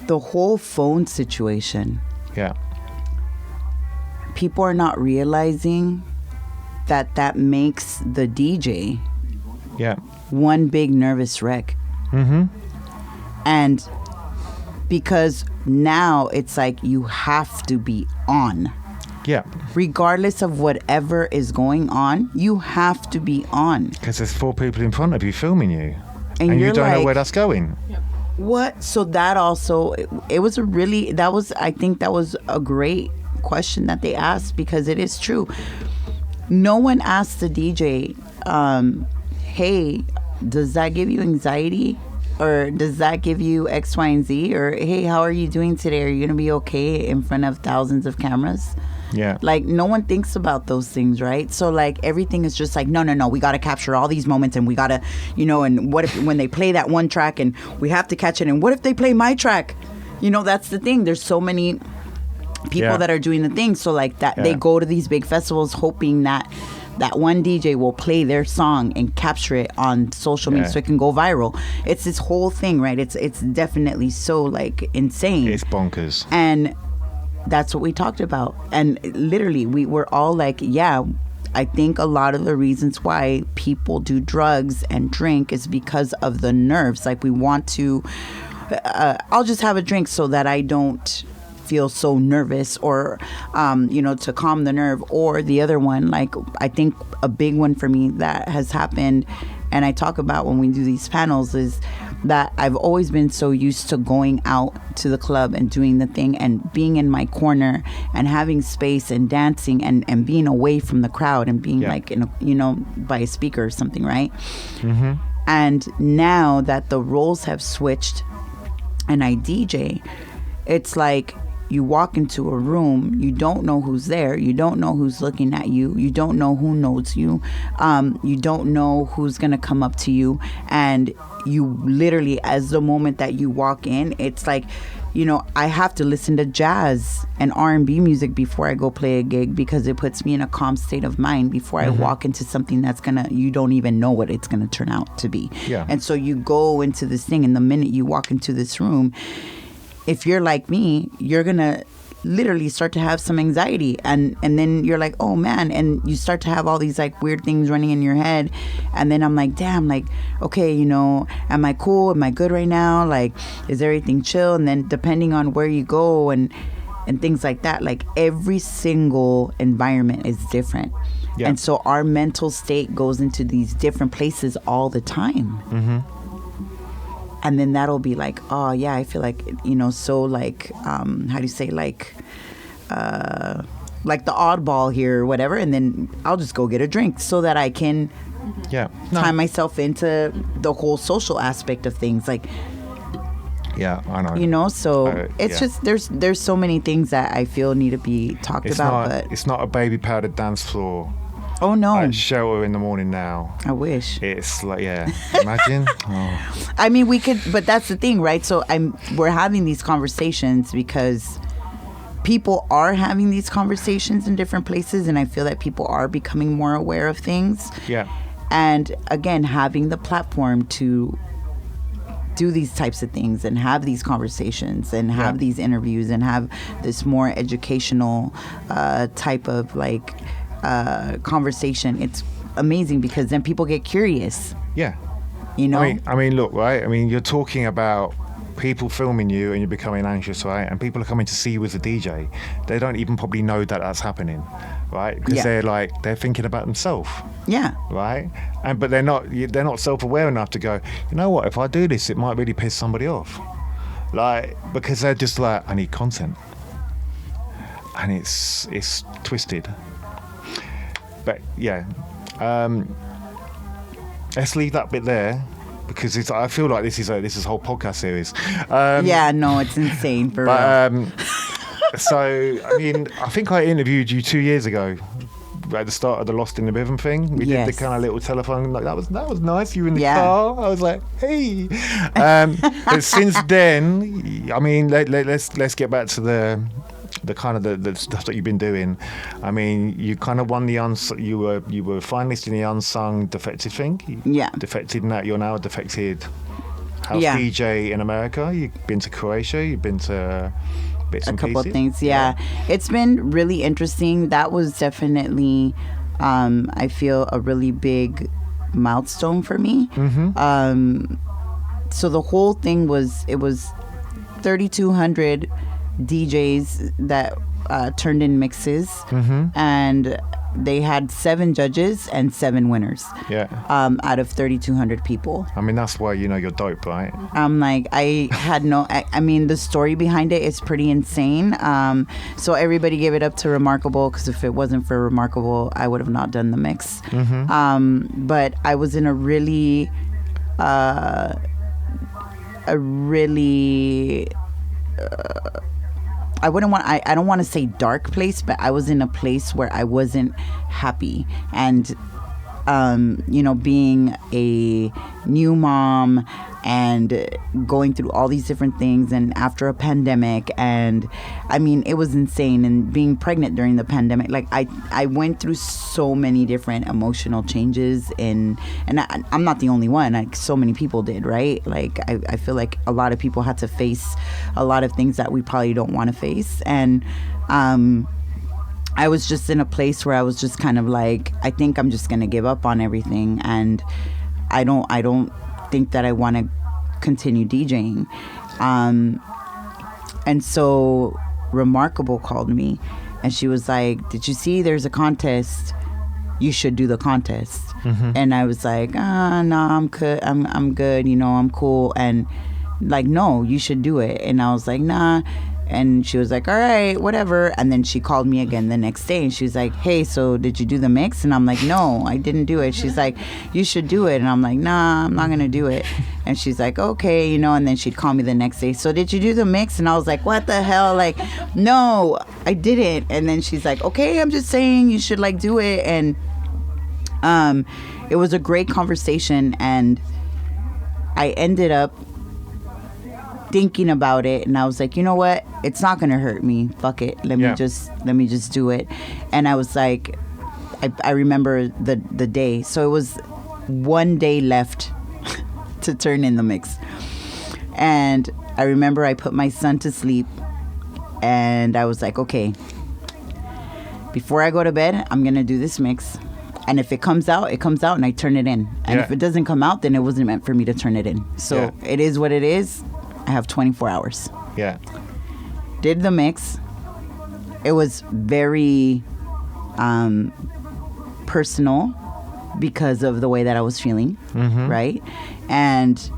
the whole phone situation, people are not realizing that makes the DJ one big nervous wreck. And because now it's like you have to be on. Regardless of whatever is going on, you have to be on. Because there's 4 people in front of you filming you. And you don't know where that's going. What? So that also, I think that was a great question that they asked, because it is true. No one asked the DJ, hey, does that give you anxiety? Or does that give you X, Y, and Z? Or, hey, how are you doing today? Are you going to be okay in front of thousands of cameras? Like, no one thinks about those things, right? So, like, everything is just like, no, we got to capture all these moments, and we got to, and what if when they play that one track, and we have to catch it, and what if they play my track? You know, that's the thing. There's so many people that are doing the thing. So like that, they go to these big festivals hoping that one DJ will play their song and capture it on social media so it can go viral. It's this whole thing, right? It's definitely so like insane. It's bonkers. And that's what we talked about. And literally, we were all like, yeah, I think a lot of the reasons why people do drugs and drink is because of the nerves. Like we want to, I'll just have a drink so that I don't feel so nervous, or to calm the nerve. Or the other one, like I think a big one for me that has happened, and I talk about when we do these panels, is that I've always been so used to going out to the club and doing the thing and being in my corner and having space and dancing and being away from the crowd and being like in a, by a speaker or something, right? Mm-hmm. And now that the roles have switched and I DJ, it's like you walk into a room, you don't know who's there, you don't know who's looking at you, you don't know who knows you, you don't know who's gonna come up to you, and you literally, as the moment that you walk in, it's like, I have to listen to jazz and R&B music before I go play a gig, because it puts me in a calm state of mind before I walk into something that's you don't even know what it's gonna turn out to be. Yeah. And so you go into this thing, and the minute you walk into this room, if you're like me, you're gonna literally start to have some anxiety, and then you're like, oh man, and you start to have all these like weird things running in your head, and then I'm like, damn, like, okay, am I cool, am I good right now, like, is everything chill? And then depending on where you go and things like that, like every single environment is different. And so our mental state goes into these different places all the time. And then that'll be like, oh yeah, I feel like, so like, how do you say, like the oddball here or whatever. And then I'll just go get a drink so that I can tie myself into the whole social aspect of things. Like, yeah, I know. So it's just, there's so many things that I feel need to be talked about. But it's not a baby powdered dance floor. Oh no! Like shelter in the morning now. I wish. It's like, imagine. I mean, we could, but that's the thing, right? So we're having these conversations because people are having these conversations in different places, and I feel that people are becoming more aware of things. Yeah. And again, having the platform to do these types of things and have these conversations and have these interviews and have this more educational type of like conversation, it's amazing, because then people get curious. I mean, look, right? I mean, you're talking about people filming you and you're becoming anxious, right? And people are coming to see you as a DJ. They don't even probably know that that's happening, right? Because they're thinking about themselves. Yeah. Right? But they're not self-aware enough to go, you know what? If I do this, it might really piss somebody off. Like, because they're just like, I need content, and it's twisted. But let's leave that bit there, because I feel like this is a whole podcast series. It's insane for real. So I mean, I think I interviewed you 2 years ago at the start of the Lost in the Rhythm thing. We did the kind of little telephone, like that was nice. You were in the car. I was like, hey. But since then, I mean, let's get back to the kind of the stuff that you've been doing. I mean, you kind of won you were finalist in the unsung defected thing. Defected, and that you're now a defected house DJ in America. You've been to Croatia. You've been to bits and couple pieces. Of things. Yeah, it's been really interesting. That was definitely, I feel, a really big milestone for me. So the whole thing was 3,200 DJs that turned in mixes, and they had 7 judges and 7 winners out of 3,200 people. I mean, that's why you're dope, right? I'm like, I mean, the story behind it is pretty insane. So everybody gave it up to Remarkable, because if it wasn't for Remarkable, I would have not done the mix. But I was in a really I don't want to say dark place, but I was in a place where I wasn't happy. And being a new mom and going through all these different things, and after a pandemic, and I mean, it was insane. And being pregnant during the pandemic, like I went through so many different emotional changes, and I'm not the only one. Like, so many people did, right? Like I feel like a lot of people had to face a lot of things that we probably don't want to face, and I was just in a place where I was just kind of like, I think I'm just gonna give up on everything, and I don't think that I want to continue DJing. And so Remarkable called me, and she was like, "Did you see there's a contest? You should do the contest." And I was like, "No, I'm good. I'm good. I'm cool." And like, "No, you should do it." And I was like, "Nah." And she was like, "All right, whatever." And then she called me again the next day, and she was like, "Hey, so did you do the mix?" And I'm like, "No, I didn't do it." She's like, "You should do it." And I'm like, "Nah, I'm not gonna do it." And she's like, "Okay," and then she'd call me the next day, "So did you do the mix?" And I was like, "What the hell? Like, no, I didn't." And then she's like, "Okay, I'm just saying you should like do it." And it was a great conversation, and I ended up thinking about it, and I was like, you know what, it's not gonna hurt me, fuck it, let me just do it. And I was like, I remember the day, so it was one day left to turn in the mix, and I remember I put my son to sleep, and I was like, okay, before I go to bed, I'm gonna do this mix, and if it comes out, and I turn it in, and if it doesn't come out, then it wasn't meant for me to turn it in. So it is what it is. I have 24 hours. Yeah. Did the mix. It was very personal because of the way that I was feeling, right? And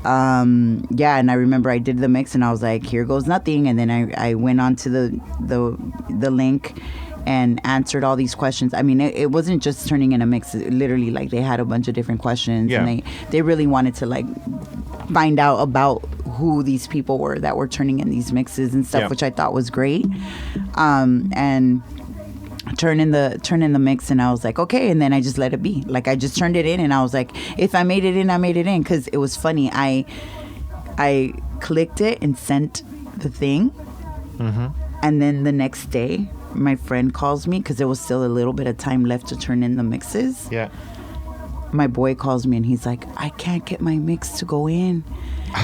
and I remember I did the mix, and I was like, here goes nothing. And then I went on to the link and answered all these questions. I mean, it wasn't just turning in a mix. Literally, like, they had a bunch of different questions, and they really wanted to like find out about who these people were that were turning in these mixes and stuff, which I thought was great. And turn in the mix, and I was like, okay. And then I just let it be. Like, I just turned it in, and I was like, if I made it in, I made it in. Because it was funny. I clicked it and sent the thing, and then the next day, my friend calls me, because there was still a little bit of time left to turn in the mixes. Yeah. My boy calls me, and he's like, I can't get my mix to go in.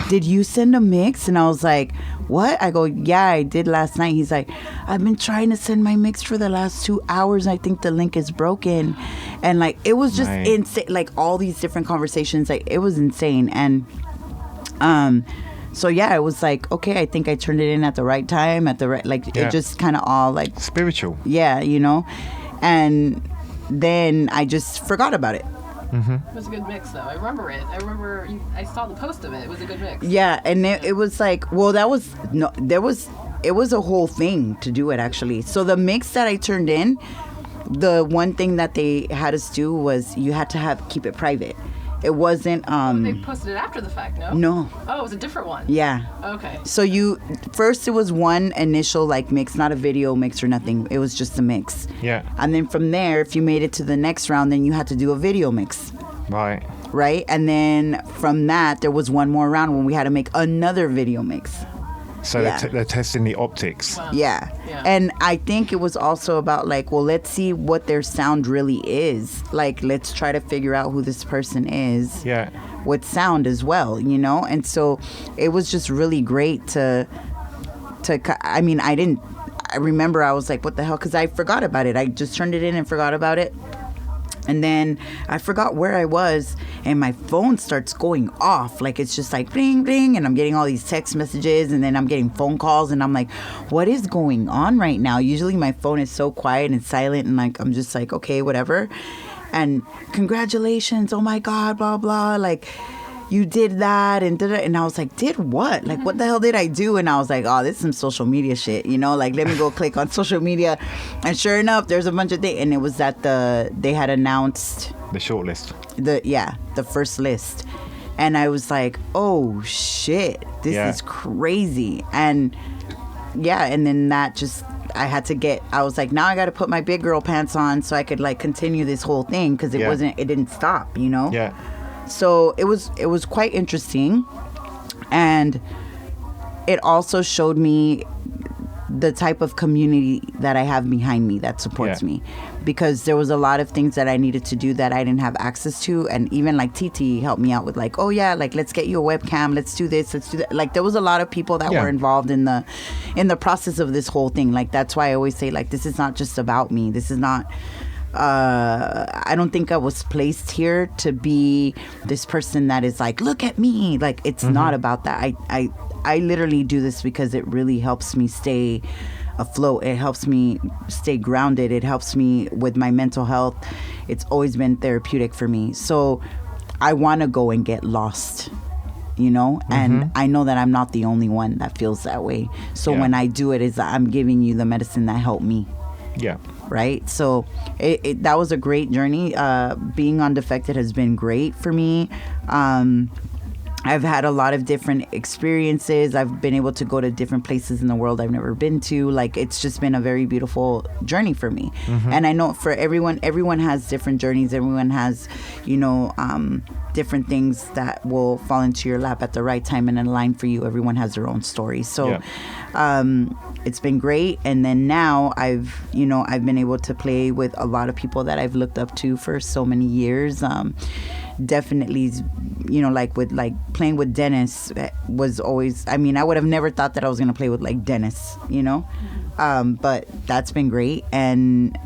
Did you send a mix? And I was like, what? I go, yeah, I did last night. He's like, I've been trying to send my mix for the last 2 hours. I think the link is broken. And like, it was just insane. Like, all these different conversations, like, it was insane. And so yeah, it was like, okay, I think I turned it in at the right time, at the right, like, it just kind of all like spiritual. Yeah, and then I just forgot about it. It was a good mix, though. I remember it. I saw the post of it. It was a good mix. Yeah, and it was like, well, it was a whole thing to do it, actually. So the mix that I turned in, the one thing that they had us do was you had to keep it private. It wasn't they posted it after the fact, no? No. Oh, it was a different one. Yeah. Okay. So first it was one initial like mix, not a video mix or nothing. It was just a mix. Yeah. And then from there, if you made it to the next round, then you had to do a video mix. Right. Right? And then from that, there was one more round when we had to make another video mix. So they're testing the optics. Wow. Yeah. And I think it was also about like, well, let's see what their sound really is. Like, let's try to figure out who this person is. Yeah. With sound as well, And so it was just really great to I mean, I remember I was like, what the hell? Because I forgot about it. I just turned it in and forgot about it. And then I forgot where I was, and my phone starts going off. Like, it's just like bling, bling, and I'm getting all these text messages, and then I'm getting phone calls, and I'm like, what is going on right now? Usually my phone is so quiet and silent, and like, I'm just like, okay, whatever. And congratulations, oh my God, blah, blah, like, you did that, and I was like, did what? Like, what the hell did I do? And I was like, oh, this is some social media shit, like, let me go click on social media. And sure enough, there's a bunch of things, and it was that they had announced the shortlist. The first list. And I was like, oh shit, this is crazy. And yeah, and then that just, I had to get, I was like, now I got to put my big girl pants on so I could like continue this whole thing, because it didn't stop, you know? Yeah. So it was quite interesting. And it also showed me the type of community that I have behind me that supports me, because there was a lot of things that I needed to do that I didn't have access to. And even like ThiThi helped me out with like, oh yeah, like let's get you a webcam, let's do this, let's do that. Like there was a lot of people that were involved in the process of this whole thing. Like that's why I always say like, this is not just about me. This is not I don't think I was placed here to be this person that is like, look at me. Like it's not about that. I literally do this because it really helps me stay afloat. It helps me stay grounded. It helps me with my mental health. It's always been therapeutic for me. So I want to go and get lost, you know? And I know that I'm not the only one that feels that way. So when I do it, I'm giving you the medicine that helped me. Yeah. Right? So that was a great journey. Being on Defected has been great for me. I've had a lot of different experiences. I've been able to go to different places in the world I've never been to. Like, it's just been a very beautiful journey for me. And I know for everyone has different journeys. Everyone has, you know, different things that will fall into your lap at the right time and align for you. Everyone has their own story. So it's been great. And then now I've been able to play with a lot of people that I've looked up to for so many years. Definitely, you know, like playing with Dennis was always, I mean, I would have never thought that I was going to play with like Dennis, you know, but that's been great. And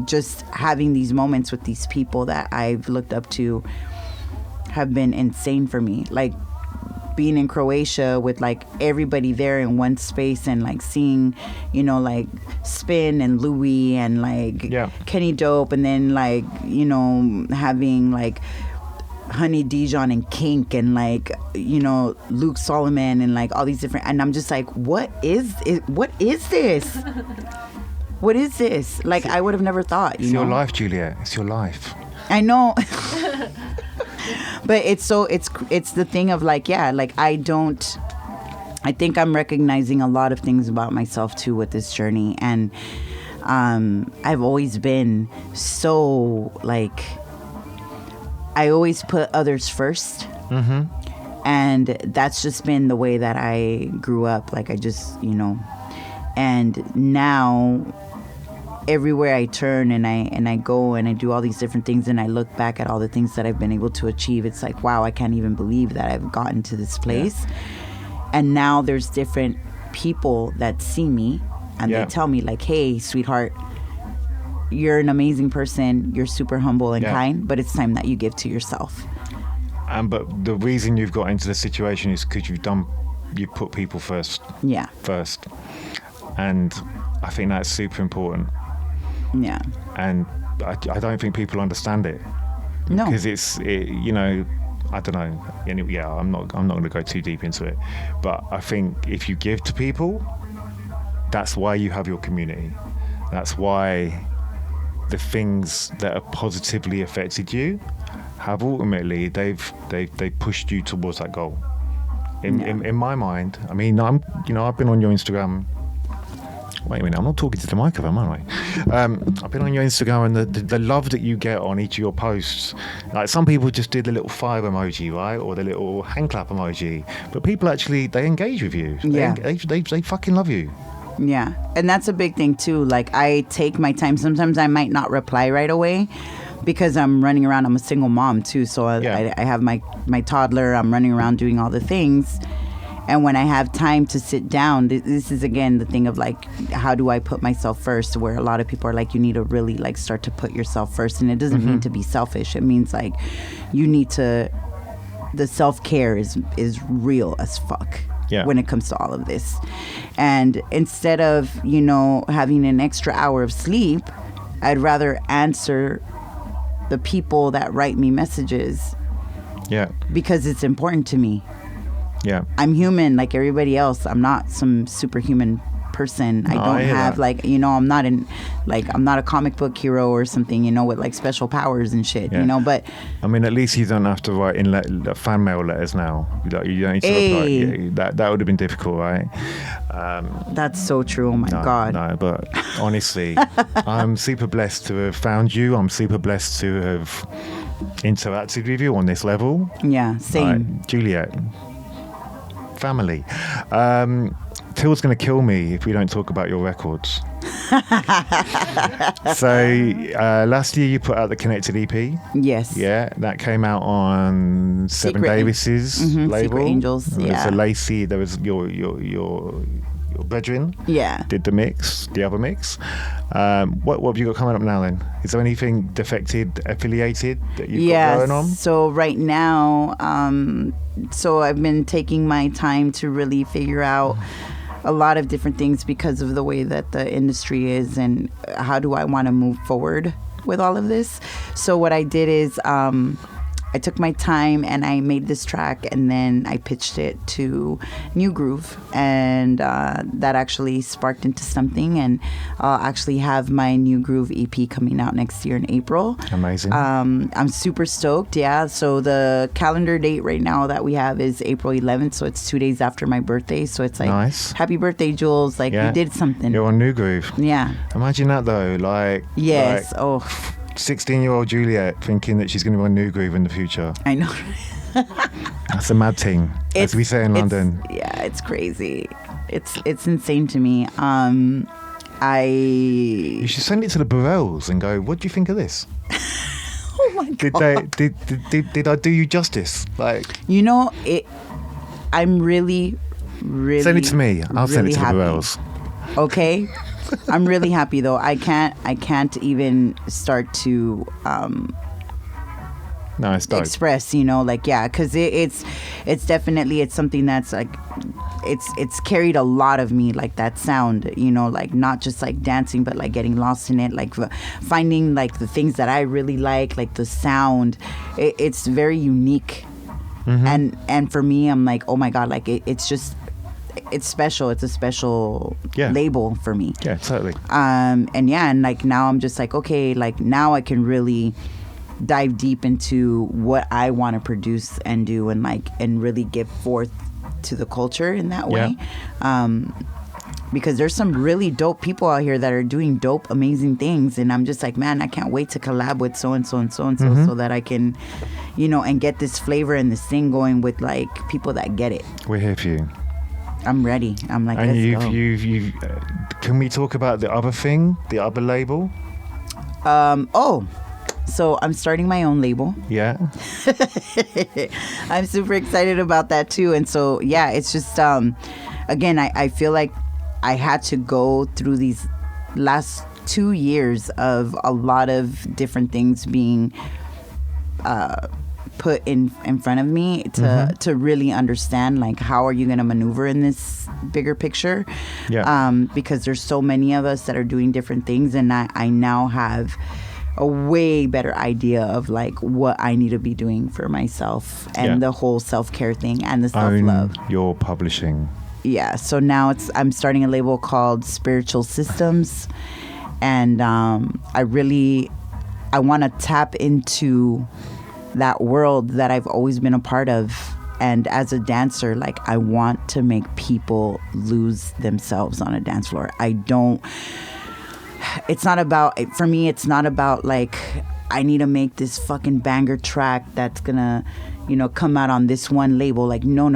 just having these moments with these people that I've looked up to have been insane for me. Like being in Croatia with like everybody there in one space and like seeing, you know, like Spin and Louis and like Kenny Dope, and then like, you know, having like Honey Dijon and Kink and like, you know, Luke Solomon and like all these different, and I'm just like, what is this? What is this? Like, I would have never thought. It's your life, Juliet. It's your life. I know. But it's the thing of like, like I think I'm recognizing a lot of things about myself too with this journey. And I've always been so like, I always put others first. And that's just been the way that I grew up. Like I just, you know, and now everywhere I turn and I go and I do all these different things and I look back at all the things that I've been able to achieve, it's like, wow, I can't even believe that I've gotten to this place. And now there's different people that see me and they tell me like, hey, sweetheart, you're an amazing person. You're super humble and kind, but it's time that you give to yourself. But the reason you've got into the situation is because you put people first. Yeah. First. And I think that's super important. Yeah. And I don't think people understand it. No. Because you know, I don't know. Anyway, I'm not going to go too deep into it. But I think if you give to people, that's why you have your community. That's why the things that have positively affected you have ultimately they've pushed you towards that goal. In my mind, I mean, I've been on your Instagram. Wait a minute, I'm not talking to the microphone, am I? I've been on your Instagram, and the love that you get on each of your posts. Like some people just did the little fire emoji, right, or the little hand clap emoji, but people actually they engage with you. They fucking love you. Yeah, and that's a big thing too. Like I take my time. Sometimes I might not reply right away because I'm running around. I'm a single mom too, so I have my toddler. I'm running around doing all the things. And when I have time to sit down, this is again the thing of like, how do I put myself first? Where a lot of people are like, you need to really like start to put yourself first. And it doesn't mean to be selfish. It means like you need to, the self-care is real as fuck when it comes to all of this. And instead of, you know, having an extra hour of sleep, I'd rather answer the people that write me messages. Yeah. Because it's important to me. Yeah. I'm human like everybody else. I'm not some superhuman person. I don't have like, you know, I'm not a comic book hero or something, you know, with like special powers and shit, you know. But I mean, at least you don't have to write in fan mail letters now. You don't need to reply. That would have been difficult, right? That's so true. Oh my God. No, but honestly, I'm super blessed to have found you. I'm super blessed to have interacted with you on this level. Yeah, same. Juliet, family. Till's going to kill me if we don't talk about your records. So last year you put out the Connected EP. Yes. Yeah, that came out on Seven Davis's label. Secret Angels. There was a Lacey. There was your brethren. Yeah. Did the other mix. What have you got coming up now then? Is there anything Defected affiliated that you've got going on? So right now, so I've been taking my time to really figure out a lot of different things because of the way that the industry is and how do I want to move forward with all of this. So what I did is I took my time and I made this track and then I pitched it to New Groove, and that actually sparked into something, and I'll actually have my New Groove EP coming out next year in April. Amazing. I'm super stoked. Yeah. So the calendar date right now that we have is April 11th. So it's 2 days after my birthday. So it's like, nice. Happy birthday, Jules. Like you did something. You're on New Groove. Yeah. Imagine that though. Like, yes. Like 16-year-old Juliet thinking that she's going to be on New Groove in the future. I know. That's a mad thing, as we say in London. Yeah, it's crazy. It's insane to me. You should send it to the Burrells and go, what do you think of this? Oh my God. Did I do you justice? Like, you know, I'm really send it to me. I'll send it to the Burrells. Okay. I'm really happy though. I can't even start to express, you know, like, yeah, because it's definitely, it's something that's like, it's carried a lot of me, like that sound, you know, like not just like dancing, but like getting lost in it, like finding like the things that I really like the sound. It's very unique. And for me, I'm like, oh my God, like it's special. It's a special label for me. Yeah, totally. And like now I'm just like, okay, like now I can really dive deep into what I want to produce and do, and really give forth to the culture in that way. Because there's some really dope people out here that are doing dope, amazing things, and I'm just like, man, I can't wait to collab with so and so and so and so, so that I can, you know, and get this flavor and this thing going with like people that get it. We're here for you. I'm ready. I'm like, and let's go. Can we talk about the other thing, the other label? So I'm starting my own label. Yeah. I'm super excited about that too. And so, yeah, it's just, again, I feel like I had to go through these last 2 years of a lot of different things being put in front of me to really understand, like, how are you going to maneuver in this bigger picture? Yeah. Because there's so many of us that are doing different things, and I now have a way better idea of like what I need to be doing for myself and the whole self-care thing and the self-love. Own your publishing. Yeah. So now I'm starting a label called Spiritual Systems, and I want to tap into that world that I've always been a part of. And as a dancer, like, I want to make people lose themselves on a dance floor. It's not about like, I need to make this fucking banger track that's gonna, you know, come out on this one label. Like, no.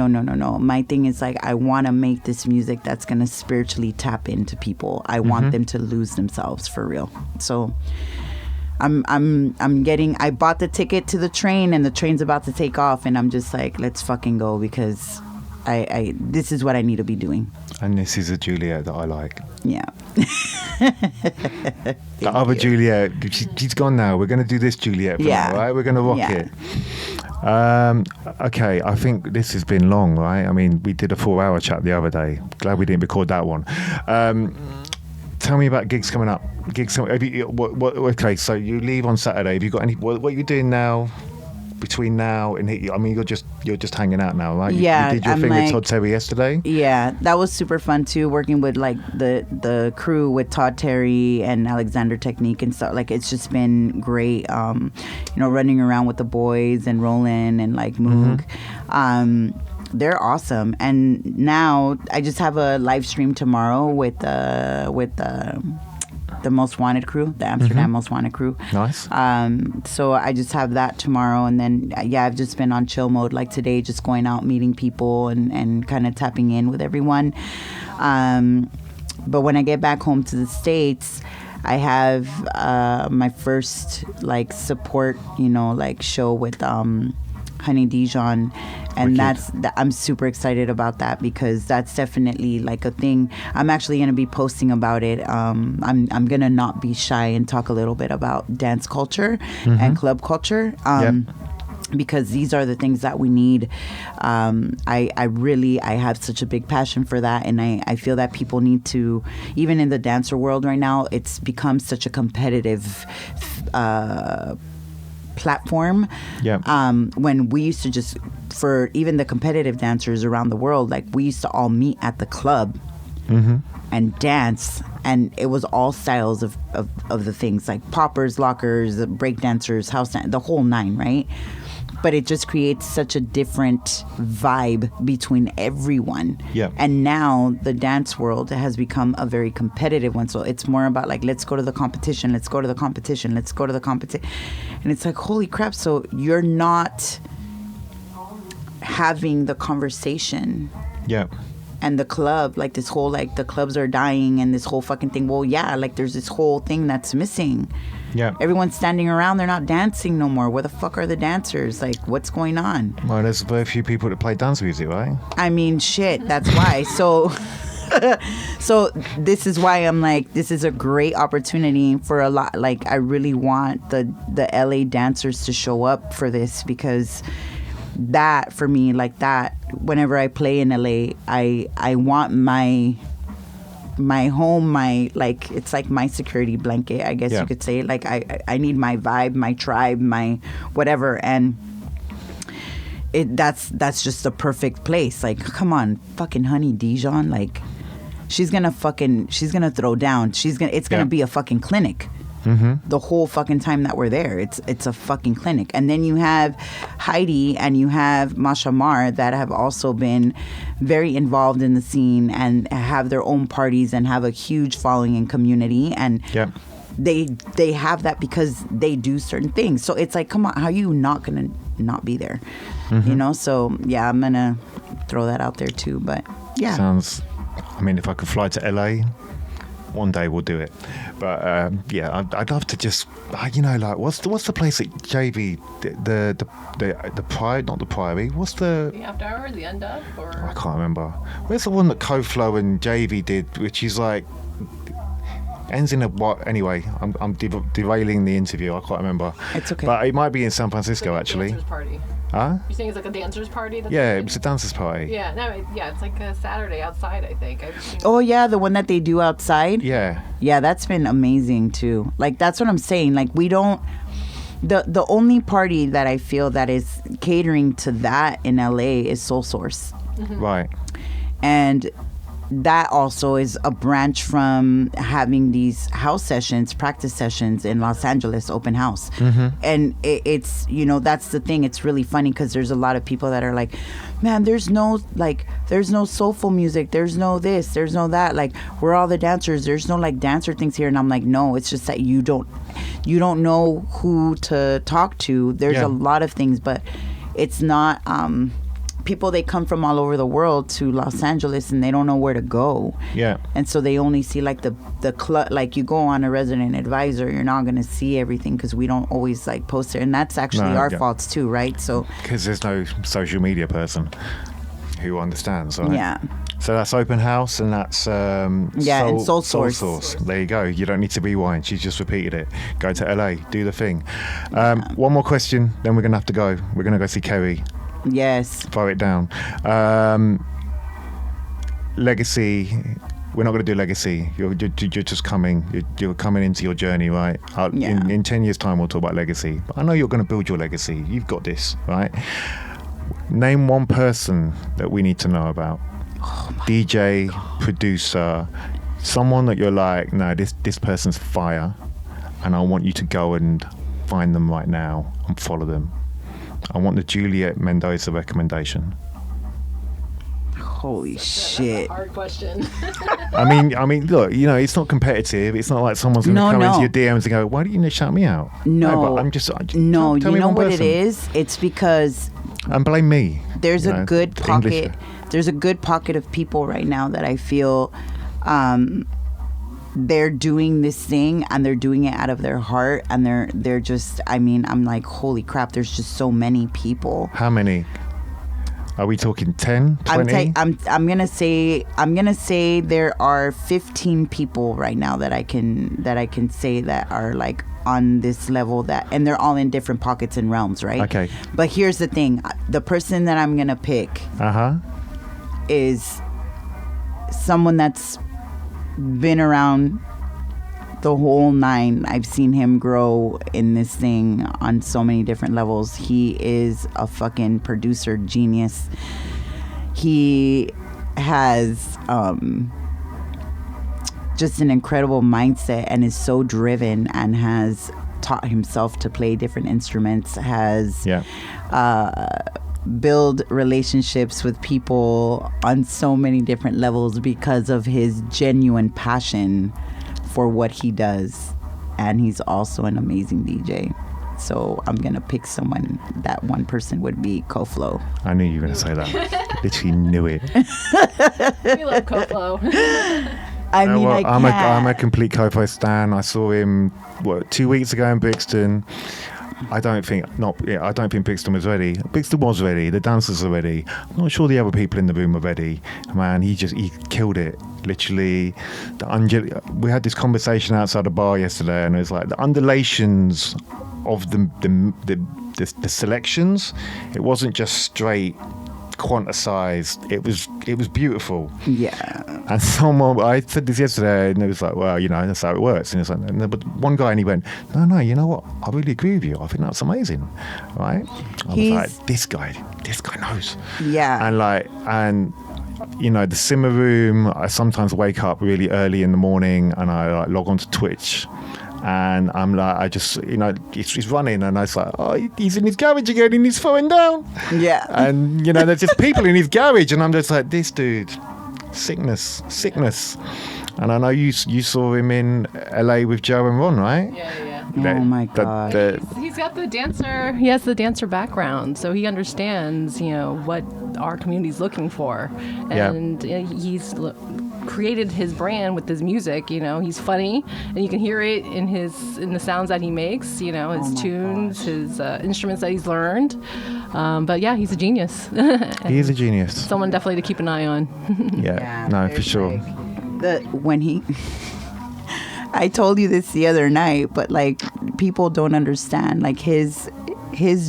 My thing is like, I want to make this music that's gonna spiritually tap into people. I want them to lose themselves for real. So I bought the ticket to the train, and the train's about to take off, and I'm just like, let's fucking go, because this is what I need to be doing. And this is a Juliet that I like. Yeah. The other Juliet, she's gone now. We're going to do this Juliet for now, right? We're going to rock it. Okay, I think this has been long, right? I mean, we did a 4-hour chat the other day. Glad we didn't record that one. Tell me about gigs coming up. Okay, so you leave on Saturday. Have you got any? What are you doing now? between now and I mean, you're just hanging out now, right? Yeah, you did your I'm thing like, with Todd Terry yesterday. Yeah, that was super fun too. Working with like the crew with Todd Terry and Alexander Technique and stuff. Like it's just been great. Running around with the boys and Roland and like Moog. They're awesome. And now I just have a live stream tomorrow with the Most Wanted crew, the Amsterdam Most Wanted crew. Nice. So I just have that tomorrow, and then I've just been on chill mode like today, just going out meeting people and kind of tapping in with everyone. But when I get back home to the States, I have my first like support, show with Honey Dijon, and I'm super excited about that because that's definitely like a thing. I'm actually going to be posting about it. I'm going to not be shy and talk a little bit about dance culture and club culture. Because these are the things that we need. I have such a big passion for that, and I feel that people need to, even in the dancer world right now, it's become such a competitive platform. When we used to just, for even the competitive dancers around the world, like we used to all meet at the club and dance, and it was all styles of the things, like poppers, lockers, break dancers, house dance, the whole nine, right? But it just creates such a different vibe between everyone. And now the dance world has become a very competitive one. So it's more about like, let's go to the competition, let's go to the competition, let's go to the competition. And it's like, holy crap. So you're not having the conversation. And the club, like this whole, like the clubs are dying and this whole fucking thing. Well, yeah, like there's this whole thing that's missing. Everyone's standing around. They're not dancing no more. Where the fuck are the dancers? Like, what's going on? Well, there's very few people that play dance music, right? I mean, shit. That's why. So this is why I'm like, this is a great opportunity for a lot. Like, I really want the LA dancers to show up for this, because that, for me, like that, whenever I play in LA, I want my home, like it's like my security blanket, I guess you could say. Like I need my vibe, my tribe, my whatever, and that's just the perfect place. Like, come on, fucking Honey Dijon, like she's gonna throw down. It's gonna be a fucking clinic. The whole fucking time that we're there, it's a fucking clinic. And then you have Heidi and you have Masha Mar that have also been very involved in the scene and have their own parties and have a huge following and community, and they have that because they do certain things. So it's like, come on, how are you not gonna not be there? So yeah, I'm gonna throw that out there too. But yeah, sounds, I mean, if I could fly to LA one day, we'll do it. But I'd love to just, like, what's the place at JV, the Pride, not the Priory, what's the After Hour, the End Up, or I can't remember. Where's the one that Koflo and JV did, which is like ends in a what? Anyway, I'm derailing the interview. I can't remember. It's okay. But it might be in San Francisco, like actually. Dancers party. Huh? You're saying it's like a dancers party? It was a dancers party. It's like a Saturday outside, I think. Oh yeah, the one that they do outside. Yeah, that's been amazing too. Like, that's what I'm saying. Like, we don't. The only party that I feel that is catering to that in LA is Soul Source. Right. And that also is a branch from having these house sessions, practice sessions in Los Angeles, open house. And it's, that's the thing. It's really funny because there's a lot of people that are like, man, there's no soulful music. There's no this, there's no that. Like, we're all the dancers. There's no like dancer things here. And I'm like, no, it's just that you don't know who to talk to. There's a lot of things, but it's not, people, they come from all over the world to Los Angeles and they don't know where to go. And so they only see like the club. Like, you go on a resident advisor, you're not going to see everything because we don't always like post it. And that's actually our faults too, right? So because there's no social media person who understands, right? Yeah. So that's open house, and that's and Soul Source. There you go. You don't need to rewind. She's just repeated it. Go to LA, do the thing. One more question, then we're going to have to go. We're going to go see Kerry. Yes. Throw it down. Legacy, we're not going to do legacy. You're just coming. You're coming into your journey, right? In 10 years' time, we'll talk about legacy. But I know you're going to build your legacy. You've got this, right? Name one person that we need to know about. DJ, producer, someone that you're like, no, this person's fire, and I want you to go and find them right now and follow them. I want the Juliet Mendoza recommendation. Holy shit! Hard question. I mean, look, you know, it's not competitive. It's not like someone's going to come into your DMs and go, "Why don't you shout me out?" No, but I'm just no. Tell you me know one what person. it is? It's because and blame me. There's a good pocket. English. There's a good pocket of people right now that I feel they're doing this thing and they're doing it out of their heart, and they're just. I mean, I'm like, holy crap! There's just so many people. How many? Are we talking 10, 20? I'm gonna say there are 15 people right now that I can say that are like on this level, that, and they're all in different pockets and realms, right? Okay. But here's the thing: the person that I'm gonna pick is someone that's been around the whole nine. I've seen him grow in this thing on so many different levels. He is a fucking producer genius. He has just an incredible mindset and is so driven, and has taught himself to play different instruments, has build relationships with people on so many different levels because of his genuine passion for what he does. And he's also an amazing DJ. So I'm gonna pick someone. That one person would be Koflo. I knew you were gonna say that. Literally knew it. We love Koflo. I'm a complete Koflo stan. I saw him 2 weeks ago in Brixton. I don't think Brixton was ready. Brixton was ready. The dancers are ready. I'm not sure the other people in the room are ready. Man, he killed it. Literally, we had this conversation outside the bar yesterday, and it was like the undulations of the selections. It wasn't just straight quantisized. It was beautiful. Yeah. And I said this yesterday, and it was like, well, you know, that's how it works. And it's like, but one guy, and he went, no, you know what? I really agree with you. I think that's amazing, right? I was like, this guy knows. Yeah. And you know, the simmer room. I sometimes wake up really early in the morning, and I log on to Twitch. And I'm like, I just, you know, he's running, and I was like, oh, he's in his garage again, and he's falling down. Yeah. And, you know, there's just people in his garage, and I'm just like, this dude, sickness. And I know you saw him in LA with Joe and Ron, right? Yeah. Oh my God. He's got the dancer. He has the dancer background, so he understands, you know, what our community's looking for, and he's created his brand with his music. You know, he's funny, and you can hear it in the sounds that he makes. You know, his tunes, his instruments that he's learned. But yeah, he's a genius. He is a genius. Someone definitely to keep an eye on. For sure. I told you this the other night, but like, people don't understand like his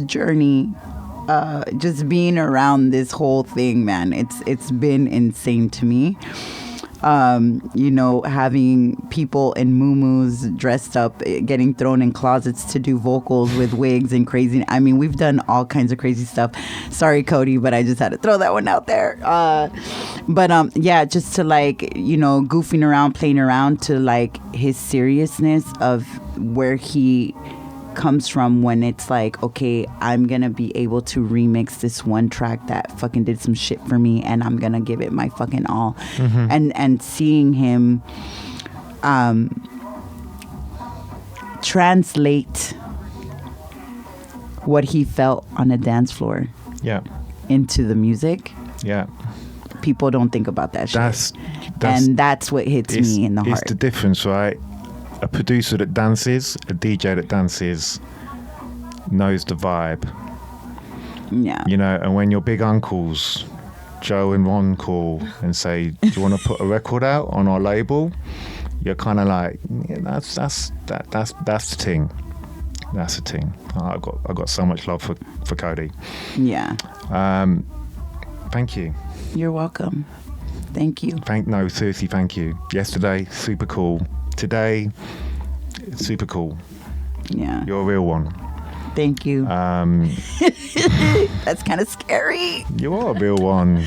journey, just being around this whole thing, man. It's been insane to me. You know, having people in muumuus dressed up, getting thrown in closets to do vocals with wigs and crazy. I mean, we've done all kinds of crazy stuff. Sorry, Cody, but I just had to throw that one out there. Yeah, just to like, you know, goofing around, playing around, to like his seriousness of where he comes from, when it's like, okay, I'm gonna be able to remix this one track that fucking did some shit for me, and I'm gonna give it my fucking all. And seeing him translate what he felt on a dance floor into the music. People don't think about that shit. And that's what hits me in the heart. It's the difference, right? A producer that dances, a DJ that dances, knows the vibe. Yeah. You know, and when your big uncles, Joe and Ron, call and say, do you want to put a record out on our label? You're kind of like, yeah, that's the thing. That's the thing. I got so much love for Cody. Yeah. Thank you. You're welcome. Thank you. No, seriously, thank you. Yesterday, super cool. Today, super cool. Yeah. You're a real one. Thank you. That's kind of scary. You are a real one.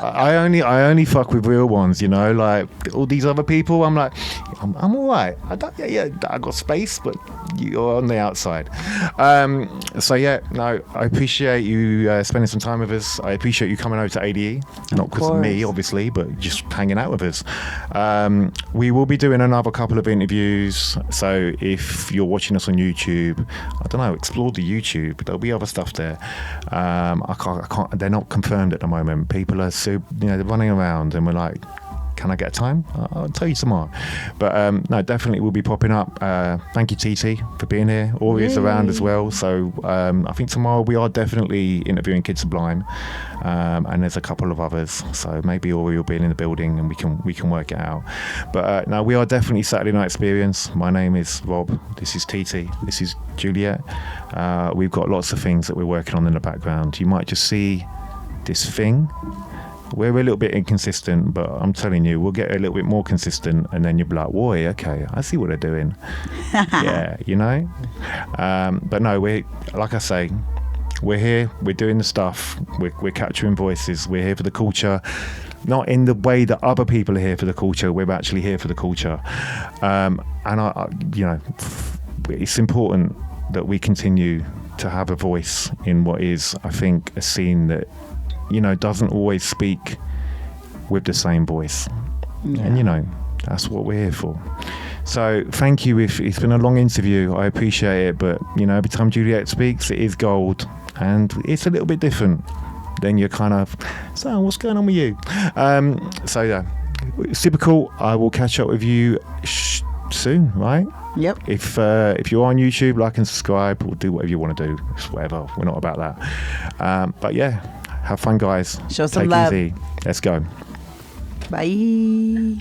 I only fuck with real ones, you know. Like all these other people, I'm like, I'm all right. I got space, but you're on the outside. So yeah, no, I appreciate you spending some time with us. I appreciate you coming over to ADE, not because of me, obviously, but just hanging out with us. We will be doing another couple of interviews. So if you're watching us on YouTube, I don't know, explore the YouTube. There'll be other stuff there. I can't. They're not confirmed at the moment. People are they're running around, and we're like, can I get a time? I'll tell you tomorrow. But no, definitely we'll be popping up. Thank you, ThiThi, for being here. Ori is around as well. So I think tomorrow we are definitely interviewing Kid Sublime, and there's a couple of others. So maybe Ori will be in the building, and we can work it out. But no, we are definitely Saturday Night Experience. My name is Rob. This is ThiThi. This is Juliet. We've got lots of things that we're working on in the background. You might just see this thing. We're a little bit inconsistent, but I'm telling you, we'll get a little bit more consistent, and then you'll be like, "Boy, okay, I see what they're doing." Yeah, you know. But no, like I say, we're here. We're doing the stuff. We're capturing voices. We're here for the culture, not in the way that other people are here for the culture. We're actually here for the culture, and it's important that we continue to have a voice in what is, I think, a scene that, doesn't always speak with the same voice. Yeah. And, that's what we're here for. So thank you. If it's been a long interview, I appreciate it. But, every time Juliet speaks, it is gold. And it's a little bit different. Then you're kind of, so what's going on with you? So, yeah, super cool. I will catch up with you soon, right? Yep. If you're on YouTube, like and subscribe, or do whatever you want to do. It's whatever. We're not about that. But, yeah. Have fun, guys. Show some Take love. Easy. Let's go. Bye.